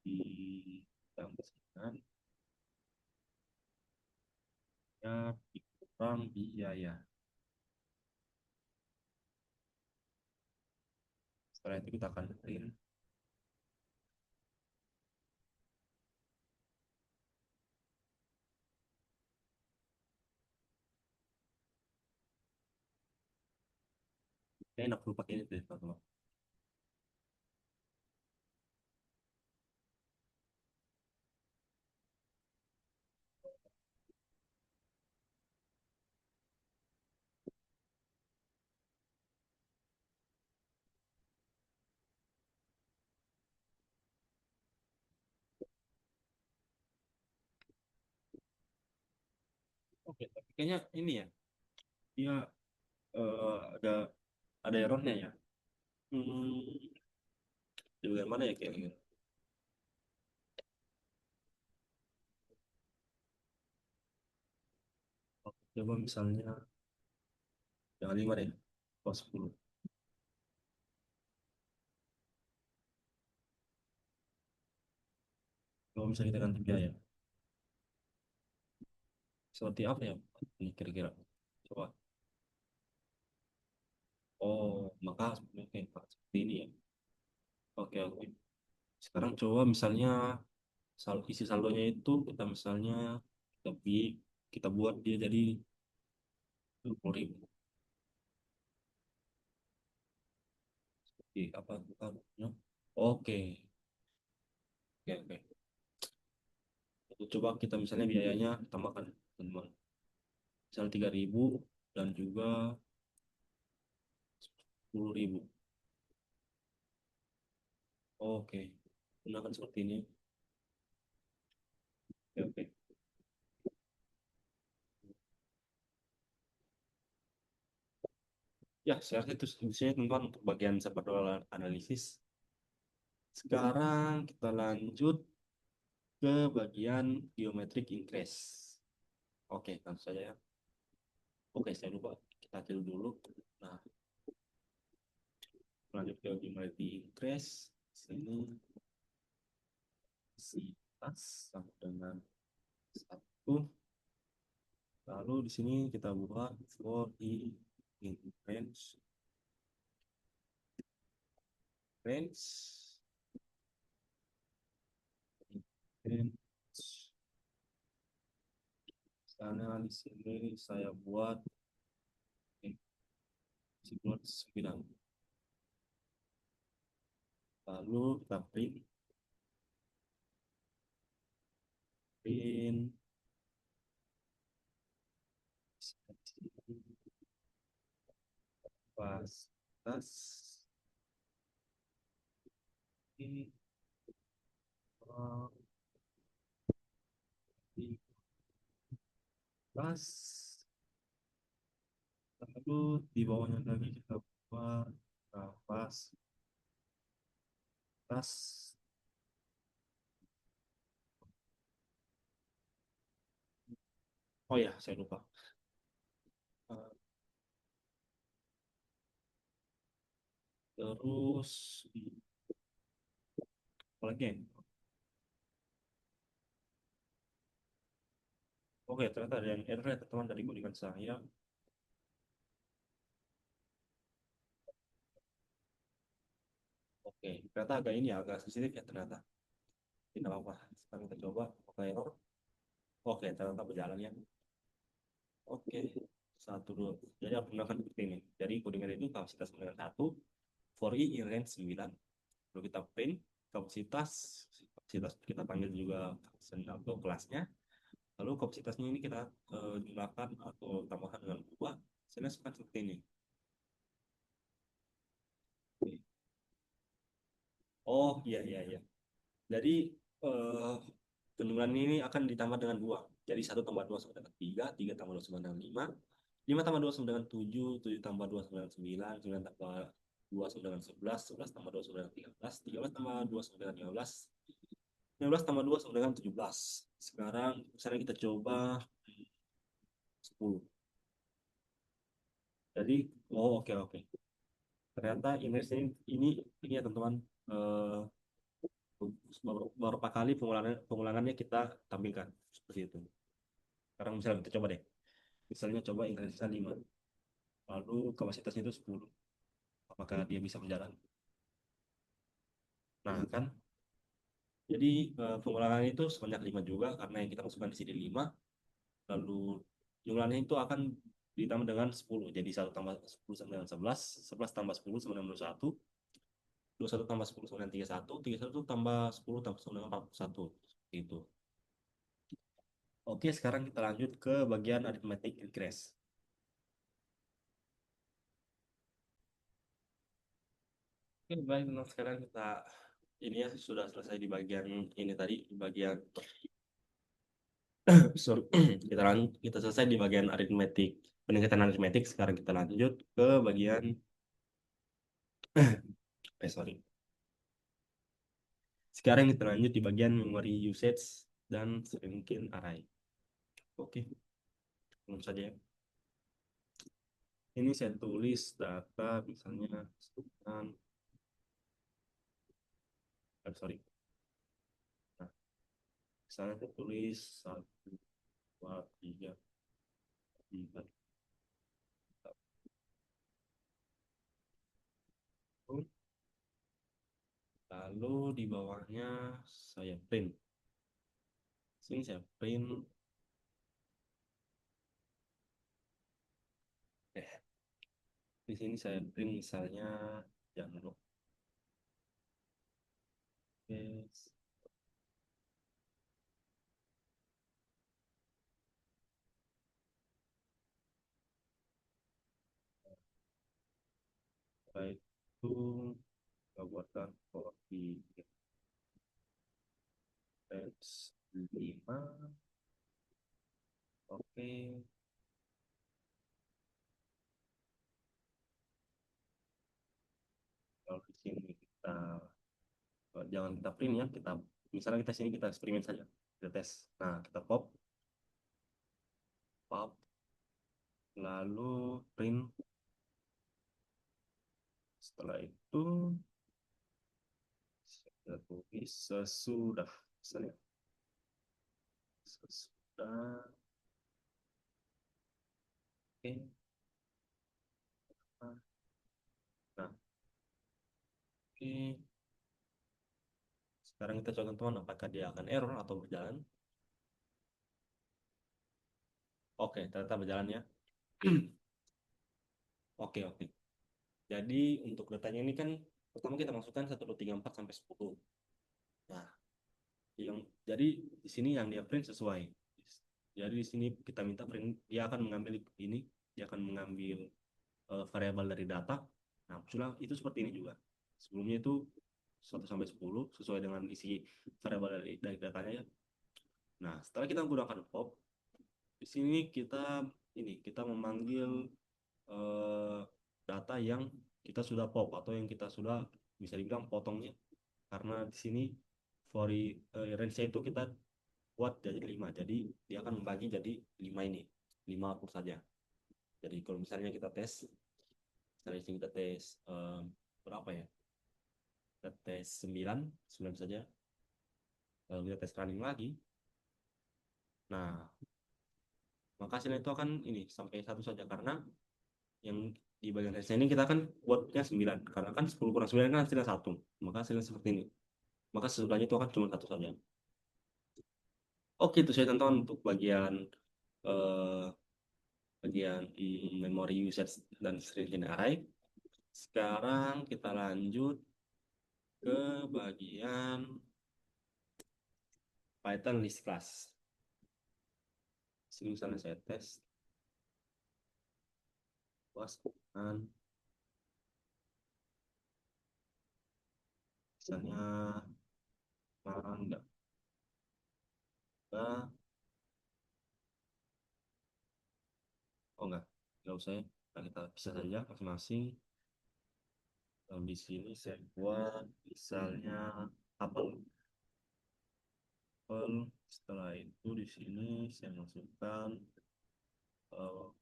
di dengan ya dikurang biaya. Setelah itu kita akan print. Kayaknya enak perlu pakai ini deh teman-teman. Oke, tapi kayaknya ini ya, dia ada errornya ya. Hmm, di bagian mana ya kayaknya? Oke, coba misalnya yang 5 deh, oh 10. Kalau misalnya kita ganti biaya, seperti apa ya? Ini kira-kira. Coba. Oh, maka oke, Pak, seperti ini ya. Oke, oke. Sekarang coba misalnya isi saldonya itu kita misalnya kita kita buat dia jadi 20.000. Oke, apa bukan? No? Oke, oke, oke. Coba kita misalnya biayanya tambahkan teman. Misalnya 3.000 dan juga 10.000. Oke, gunakan seperti ini. Oke, oke. Ya, saya rasa itu solusinya teman untuk bagian sepak analisis. Sekarang kita lanjut ke bagian geometric increase. Oke, langsung saja ya. Oke, saya lupa. Kita kecil dulu. Nah, lanjut ke geometric increase. Sini sitas sama dengan 1. Lalu di sini kita buat for i in range range. Misalnya di sini saya buat buat 9. Lalu kita print. print kapasitas ini pas, lalu di bawahnya lagi kita buat kapasitas. Oh ya, saya lupa. Eh, Terus apa lagi ya? Oke, ternyata ada yang error ya teman dari codingan saya. Oke, ternyata agak ini ya, agak sensitif ya ternyata. Tidak apa-apa. Sekarang kita coba pakai error. Oke, ternyata berjalan ya. Oke, satu dua. Jadi aku gunakan seperti ini. Jadi codingan itu kapasitas dengan satu, for i in range 9. Lalu kita print kapasitas, kapasitas kita panggil juga function atau kelasnya. Lalu kapasitasnya ini kita jumlahkan atau tambahkan dengan dua. Saya seperti ini. Oh iya iya iya. Jadi eh, bendungan ini akan ditambah dengan dua. Jadi satu tambah dua sama dengan tiga, tiga tambah dua sama dengan lima, lima tambah dua sama dengan tujuh, tujuh tambah dua sama dengan sembilan, sembilan tambah dua sama dengan sebelas, sebelas tambah dua sama dengan tiga belas, tiga belas tambah dua sama dengan lima belas, lima belas tambah dua sama dengan 17. Sekarang misalnya kita coba 10. Jadi oh oke oke. Ternyata ini ya teman-teman, eh, beberapa kali pengulangannya kita tampilkan seperti itu. Sekarang misalnya kita coba deh. Misalnya coba intensitas 5, lalu kapasitasnya itu 10. Apakah dia bisa berjalan? Nah, kan? Jadi pengulangan itu sebanyak 5 juga karena yang kita masukkan di sini 5, lalu jumlahnya itu akan ditambah dengan 10. Jadi satu tambah 10 sama dengan 11, 11 tambah 10 sama dengan 21, 21 tambah 10 sama dengan 31, 31 tambah 10 tambah sama dengan 41. Gitu. Oke, sekarang kita lanjut ke bagian arithmetic regress. Oke, baik, nah, sekarang kita ini ya sudah selesai di bagian ini tadi, di bagian sorry, kita selesai di bagian aritmetik, peningkatan aritmetik. Sekarang kita lanjut ke bagian sorry. Sekarang kita lanjut di bagian memory usage dan shrinking array. Oke, langsung saja ya. Ini saya tulis data misalnya dengan sorry. Nah, misalnya saya tulis 1, 2, 3, 4. Lalu di bawahnya saya print. Sini saya print. Eh, di sini saya print misalnya jangan lupa. Baik itu kita buatkan kopi batch 5. Oke, kalau di sini kita jangan kita print ya, kita misalnya kita sini kita eksperimen saja, kita tes. Nah, kita pop, lalu print. Setelah itu kita tulis sesudah, misalnya sesudah. Oke, nah oke. Sekarang kita coba teman apakah dia akan error atau berjalan. Oke, ternyata berjalan ya. Oke, oke. Jadi untuk datanya ini kan pertama kita masukkan 1, 2, 3, 4 sampai 10. Nah, yang jadi di sini yang dia print sesuai. Jadi di sini kita minta print, dia akan mengambil ini, dia akan mengambil variabel dari data. Nah, sudah itu seperti ini juga. Sebelumnya itu 1 sampai 10 sesuai dengan isi variabel dari datanya ya. Nah, setelah kita menggunakan pop, di sini kita memanggil eh, data yang kita sudah pop atau yang kita sudah bisa dibilang potongnya. Karena di sini range-nya itu kita buat jadi 5. Jadi dia akan membagi jadi 5 ini. 5 output saja. Jadi kalau misalnya kita tes, misalnya di sini kita tes berapa ya? Kita tes 9 9 saja. Lalu kita tes running lagi. Nah, maka hasilnya itu akan ini sampai 1 saja karena yang di bagian tesnya ini kita kan buatnya 9 karena kan 10 kurang 9 kan hasilnya 1, maka hasilnya seperti ini, maka sesudahnya itu akan cuma 1 saja. Oke, itu saya tonton untuk eh, bagian memory usage dan string array. Sekarang kita lanjut ke bagian Python list class. Sini misalnya saya tes was dan misalnya enggak enggak enggak usah ya. Nah, kita bisa saja masing-masing. Lalu di sini saya buat misalnya apel. Apel. Setelah itu di sini saya masukkan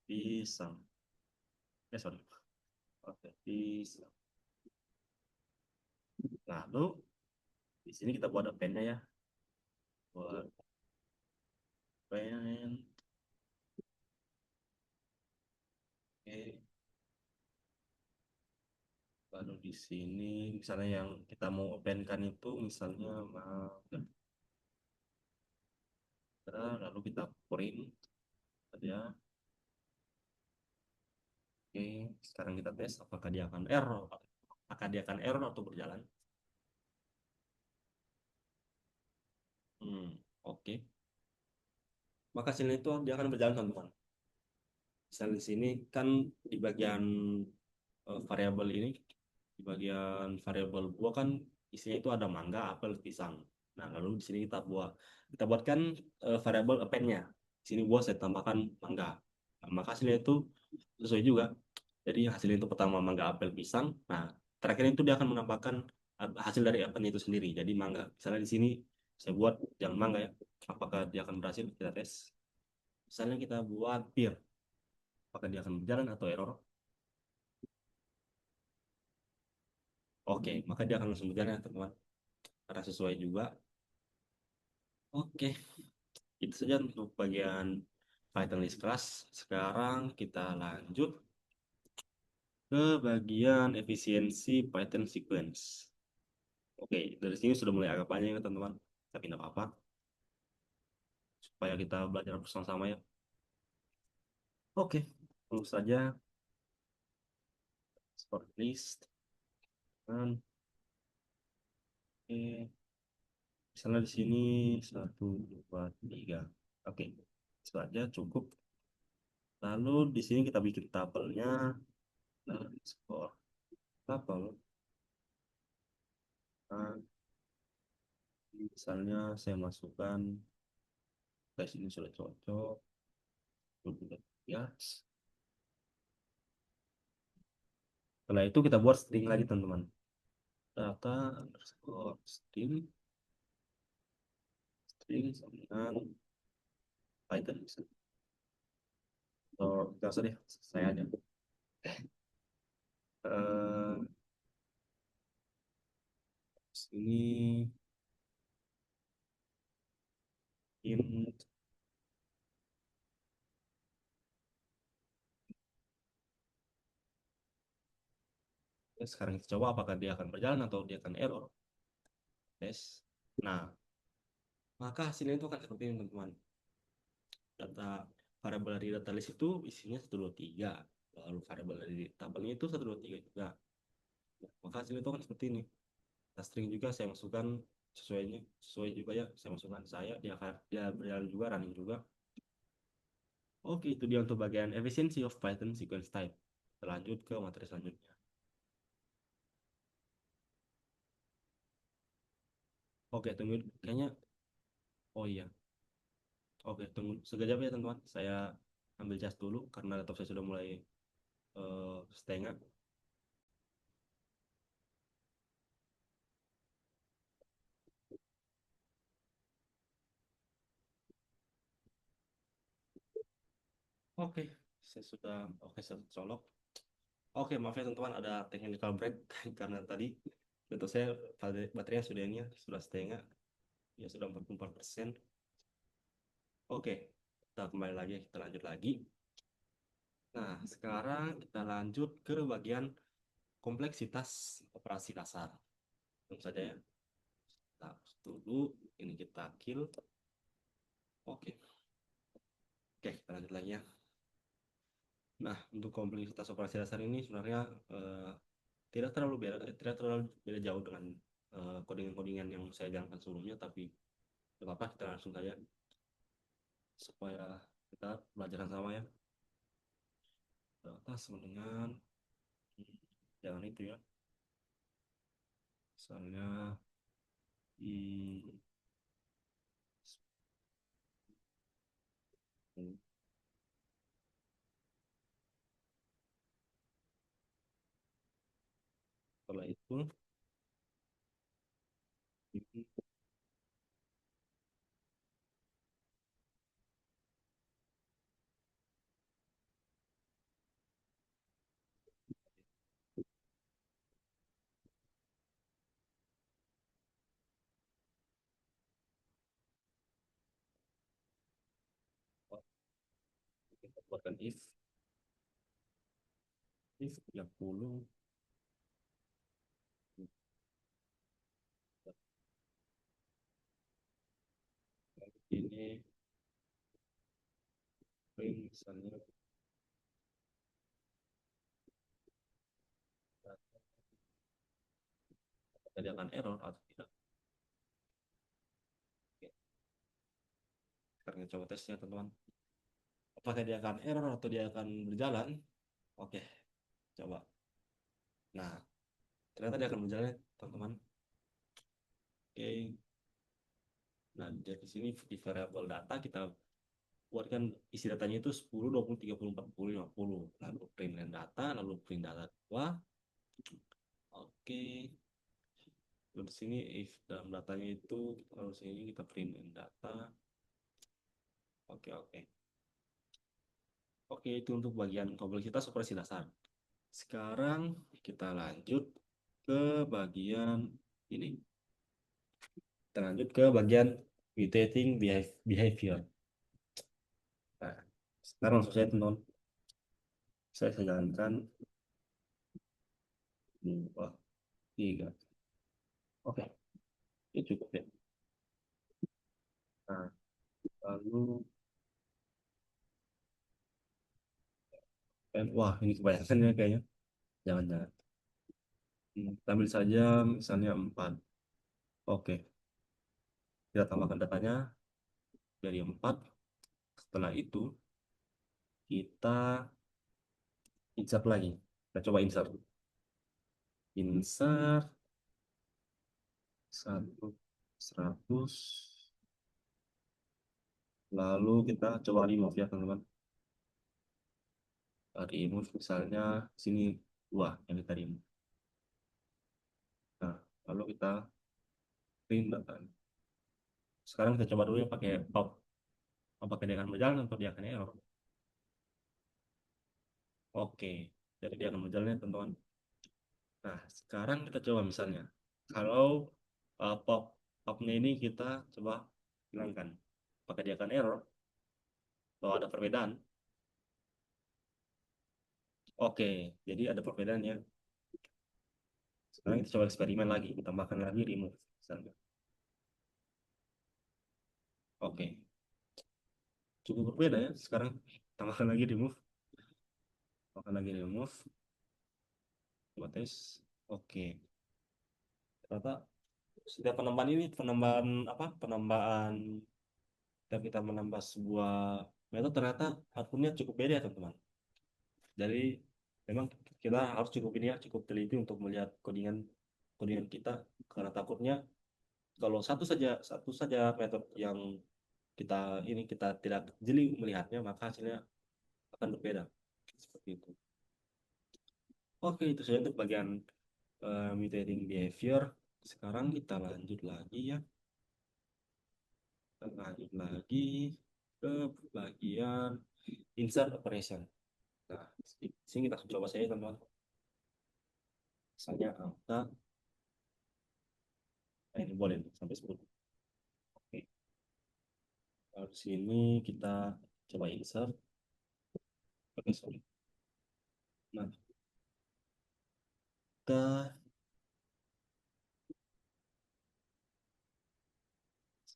pisang. Sorry. Oke, pisang. Lalu di sini kita buat append-nya ya. Buat append. Oke. Lalu di sini misalnya yang kita mau append-kan itu misalnya lalu kita print saja. Oke, sekarang kita tes apakah dia akan error. Apakah dia akan error atau berjalan? Oke. Maka hasilnya itu dia akan berjalan teman-teman. Misal di sini kan di bagian variabel ini, di bagian variabel buah kan isinya itu ada mangga, apel, pisang. Nah, lalu di sini kita buatkan variabel append-nya. Di sini buah saya tambahkan mangga. Nah, maka hasilnya itu sesuai juga. Jadi hasilnya itu pertama mangga, apel, pisang. Nah, terakhir itu dia akan menambahkan hasil dari append itu sendiri. Jadi mangga. Misalnya di sini saya buat yang mangga ya. Apakah dia akan berhasil? Kita tes. Misalnya kita buat pear. Apakah dia akan berjalan atau error? Oke, maka dia akan langsung berjalan ya teman-teman. Karena sesuai juga. Oke, itu saja untuk bagian Python list class. Sekarang kita lanjut ke bagian efisiensi Python sequence. Oke, dari sini sudah mulai agak panjang ya teman-teman. Tapi tidak apa-apa, supaya kita belajar bersama-sama ya. Oke, langsung saja sort list. Dan, oke, misalnya di sini 1, 2, 3. Oke, itu saja cukup. Lalu di sini kita bikin tabelnya. Nah, skor tabel. Nah, misalnya saya masukkan tes ini sudah cocok. Ya. Setelah itu kita buat string lagi teman-teman. Data underscore string dengan Python. Atau nggak usah deh, saya aja. Eh, Sini int. Ya, sekarang kita coba apakah dia akan berjalan atau dia akan error. Tes. Nah, maka hasilnya itu akan seperti ini teman-teman. Data variabel dari data list itu isinya 1, 2, 3. Lalu variabel dari tabelnya itu 1, 2, 3 juga. Maka hasilnya itu akan seperti ini. string juga saya masukkan sesuai juga ya, saya masukkan dia berjalan juga, running juga. Oke, itu dia untuk bagian efficiency of Python sequence type. Kita lanjut ke materi selanjutnya. Oke, tunggu kayaknya. Oh iya. Oke, tunggu sekejap ya teman-teman. Saya ambil jas dulu karena laptop saya sudah mulai setengah. Oke, saya colok. Oke, maaf ya teman-teman, ada technical break karena tadi laptop saya baterainya sudah setengah, ya sudah 44%. Oke, kita kembali lagi, kita lanjut lagi. Nah, sekarang kita lanjut ke bagian kompleksitas operasi dasar. Tentu saja ya. Kita hapus dulu, ini kita kill. Oke, oke, kita lanjut lagi ya. Nah, untuk kompleksitas operasi dasar ini sebenarnya tidak terlalu beda jauh dengan codingan-codingan yang saya jalankan sebelumnya, tapi tidak apa-apa, kita langsung saja supaya kita belajar sama ya. Data sama dengan jangan itu ya. Misalnya hmm, setelah itu kita buatkan if 30 ini misalnya tadi akan error atau tidak. Oke, sekarang kita coba tesnya teman-teman. Apakah dia akan error atau dia akan berjalan? Oke, coba. Nah, ternyata dia akan berjalan teman-teman. Oke, nah dari sini di variabel data kita buatkan isi datanya itu 10, 20, 30, 40, 50. Lalu print data, lalu print data 2. Oke, terus sini if dalam datanya itu lalu sini kita print data. Oke, oke. Oke, itu untuk bagian kompleksitas operasi dasar. Sekarang kita lanjut ke bagian ini. Kita lanjut ke bagian mutating behavior. Nah, sekarang langsung saya teman, saya jalankan 2, 3. Oke, itu cukup ya. Nah, lalu wah ini kebanyakan ya kayaknya. Jangan-jangan. Kita ambil saja misalnya 4. Oke, kita tambahkan datanya dari 4. Setelah itu kita insert lagi. Kita coba insert. Insert 100. Lalu kita coba remove ya teman-teman. Remove misalnya sini 2 yang kita remove. Nah, lalu kita print data. Sekarang kita coba dulu ya pakai pop. Apakah dia akan berjalan atau dia akan error? Oke, jadi dia akan berjalan ya teman-teman. Nah, sekarang kita coba misalnya. Kalau pop popnya ini kita coba hilangkan. Apakah dia akan error? Atau ada perbedaan? Oke, jadi ada perbedaan ya. Sekarang kita coba eksperimen lagi. Kita tambahkan lagi remove. Misalnya. Oke, cukup berbeda ya. Sekarang tambahkan lagi remove. Tambahkan lagi remove. Coba tes. Oke. Ternyata setiap penambahan ini, penambahan apa? Penambahan setiap kita menambah sebuah metode ternyata outputnya cukup beda ya teman-teman. Jadi memang kita harus cukup ini ya, cukup teliti untuk melihat codingan codingan kita karena takutnya kalau satu saja metode yang kita ini kita tidak jeli melihatnya maka hasilnya akan berbeda seperti itu. Oke, itu saja untuk bagian mutating behavior. Sekarang kita lanjut lagi ya. Kita lanjut lagi ke bagian insert operation. Nah, di sini kita coba saja teman-teman. Misalnya angka, ini boleh nih, sampai 10. Oke, lalu sini kita coba insert. Oke, sorry. Nah, kita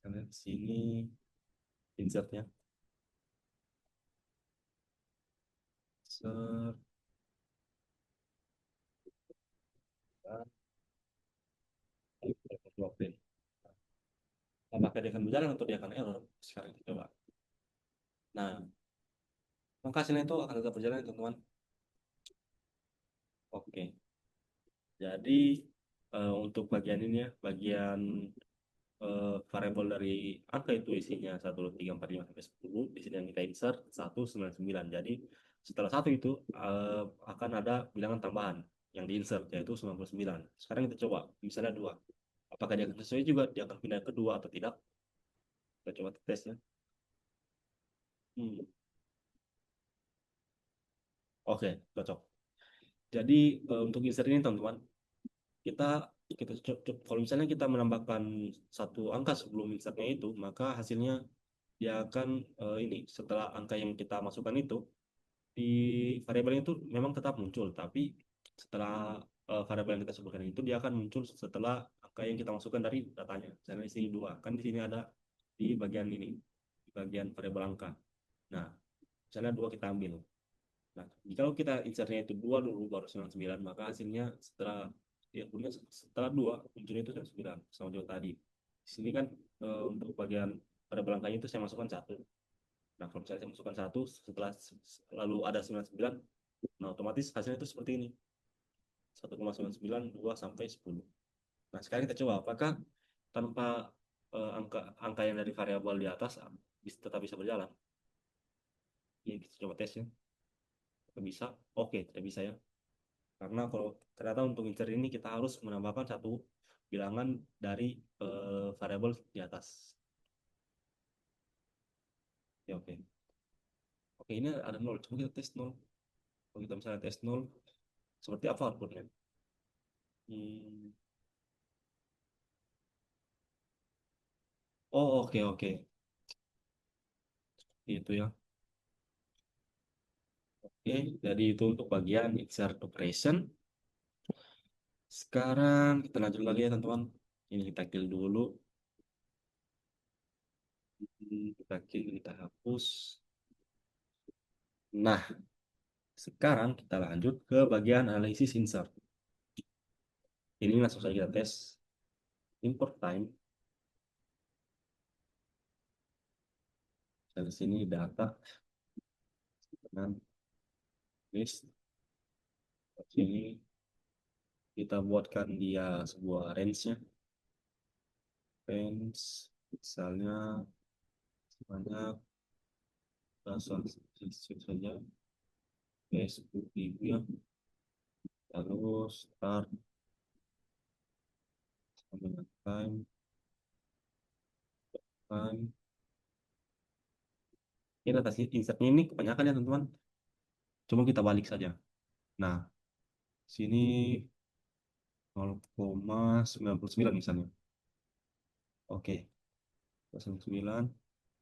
lihat sini insertnya. Insert. Blockchain. Apakah dia akan berjalan atau dia akan error? Sekarang kita coba. Nah, maka hasilnya itu akan tetap berjalan, teman-teman. Oke, jadi untuk bagian ini ya, bagian variabel dari angka itu isinya 1, 2, 3, 4, 5, sampai 10. Di sini yang kita insert 199. Jadi setelah satu itu akan ada bilangan tambahan yang diinsert yaitu 99. Sekarang kita coba, misalnya 2. Apakah dia akan sesuai juga? Dia akan pindah ke 2 atau tidak? Kita coba tes ya. Hmm. Oke, cocok. Jadi untuk insert ini teman-teman, kita kalau misalnya kita menambahkan satu angka sebelum insertnya itu, maka hasilnya dia akan ini setelah angka yang kita masukkan itu di variabel itu memang tetap muncul, tapi setelah variabel yang kita sebutkan itu dia akan muncul setelah angka yang kita masukkan dari datanya. Misalnya di sini 2, kan di sini ada di bagian ini, di bagian variabel angka. Nah, misalnya 2 kita ambil. Nah, kalau kita insertnya itu 2 dulu baru 99, maka hasilnya setelah ya punya setelah 2 munculnya itu 99 sama juga tadi. Di sini kan untuk bagian variabel angkanya itu saya masukkan 1. Nah, kalau misalnya saya masukkan 1 setelah lalu ada 99, nah otomatis hasilnya itu seperti ini. 1,99, 2 sampai 10. Nah, sekarang kita coba apakah tanpa angka angka yang dari variabel di atas tetap bisa berjalan. Ya, kita coba tes ya. Apakah bisa? Oke, tidak bisa ya. Karena kalau ternyata untuk insert ini kita harus menambahkan satu bilangan dari variabel di atas. Ya, oke. Oke, ini ada 0. Coba kita tes 0. Kalau kita misalnya tes 0, seperti apa outputnya? Hmm. Oh, oke, oke. Itu ya. Oke, jadi itu untuk bagian insert operation. Sekarang kita lanjut lagi ya, teman-teman. Ini kita kill dulu. Kita kill, kita hapus. Nah, sekarang kita lanjut ke bagian analisis insert. Ini langsung saja kita tes. Import time. Dari sini data dengan list. Sini kita buatkan dia sebuah range-nya. Range misalnya banyak langsung saja. Facebook ribu ya. Lalu start sama dengan time. Ini data insertnya ini kebanyakan ya teman-teman. Cuma kita balik saja. Nah, sini 0,99 misalnya. Oke, 0,9.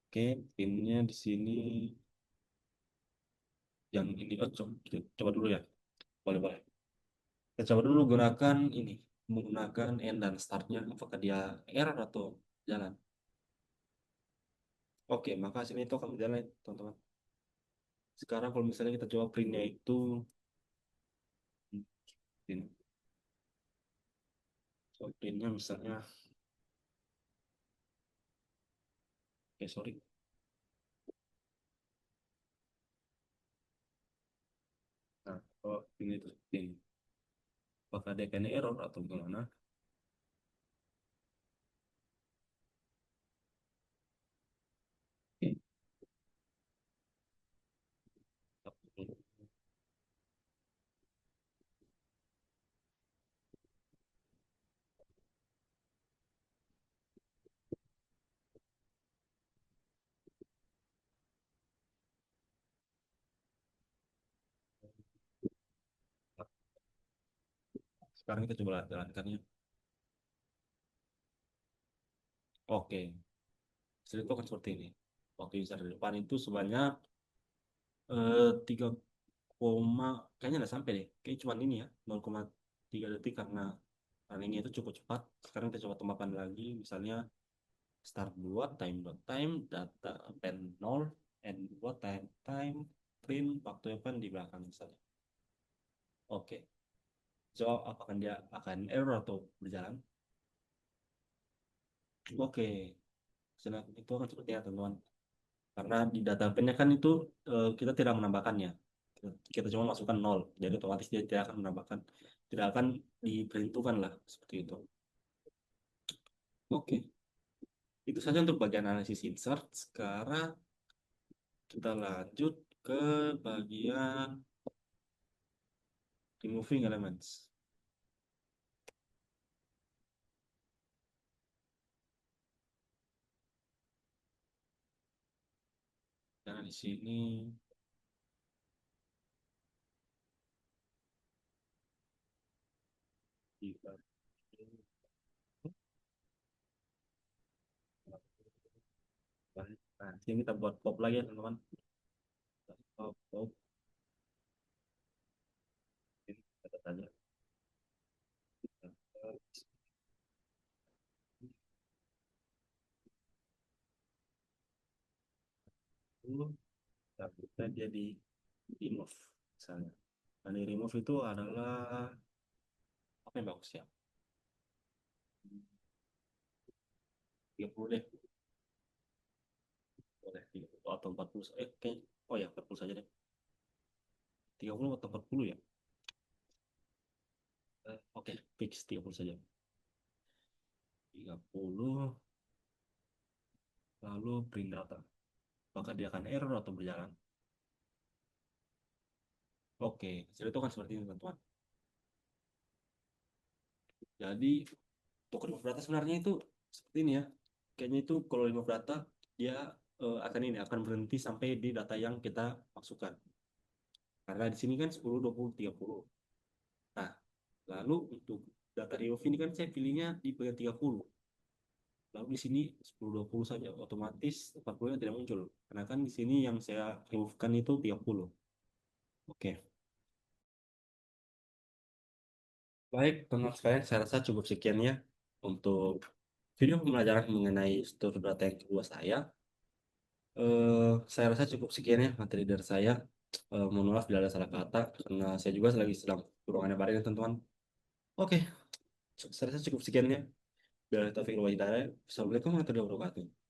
Oke, pinnya di sini yang ini. Oh, coba dulu ya. Boleh, boleh. Kita coba dulu gunakan ini. Menggunakan end dan startnya. Apakah dia error atau jalan? Oke, maka sini itu akan berjalan, teman-teman. Sekarang kalau misalnya kita coba printnya itu. Ini. printnya misalnya, oke sorry. Nah, kalau ini itu seperti ini. Apakah dia kena error atau gimana? Oke. Sekarang kita coba jalankannya. Oke, hasil itu akan seperti ini. Waktu insert di depan itu sebanyak 3, kayaknya nggak sampai deh. Kayaknya cuma ini ya, 0,3 detik karena runningnya itu cukup cepat. Sekarang kita coba tambahkan lagi, misalnya start 2, time dot time, data pen 0, end 2, time time, print waktu pen di belakang misalnya. Oke, so apakah dia akan error atau berjalan? Oke, senang itu akan seperti ya teman-teman. Karena di data pen-nya kan itu kita tidak menambahkannya. Kita cuma masukkan 0, jadi otomatis dia tidak akan menambahkan, tidak akan diperhitungkan lah seperti itu. Oke, itu saja untuk bagian analisis insert. Sekarang kita lanjut ke bagian removing elements. Karena di sini kita nah, sini kita buat pop lagi ya teman-teman. Pop, pop, ini kita tanya. Kita jadi remove misalnya. Dan di remove itu adalah apa yang bagus ya? 30 deh. Boleh 30 atau 40. Kayak, oh ya 40 saja deh. 30 atau 40 ya? Oke, fix 30 saja. 30 lalu print data. Apakah dia akan error atau berjalan? Oke, hasil itu kan seperti ini teman-teman. Jadi token remove data sebenarnya itu seperti ini ya. Kayaknya itu kalau remove data dia akan berhenti sampai di data yang kita masukkan. Karena di sini kan 10, 20, 30. Nah, lalu untuk data remove ini kan saya pilihnya di bagian 30. Lalu di sini 10, 20 saja, otomatis 40 tidak muncul. Karena kan di sini yang saya remove-kan itu 30. Oke, baik teman-teman sekalian, saya rasa cukup sekian ya untuk video pembelajaran mengenai struktur data yang kedua saya. Saya rasa cukup sekian ya materi dari saya. Mohon maaf bila ada salah kata, karena saya juga lagi sedang ruangannya bareng ya teman-teman. Oke, saya rasa cukup sekian ya. Bila ada taufiq wal hidayah. Assalamualaikum warahmatullahi wabarakatuh.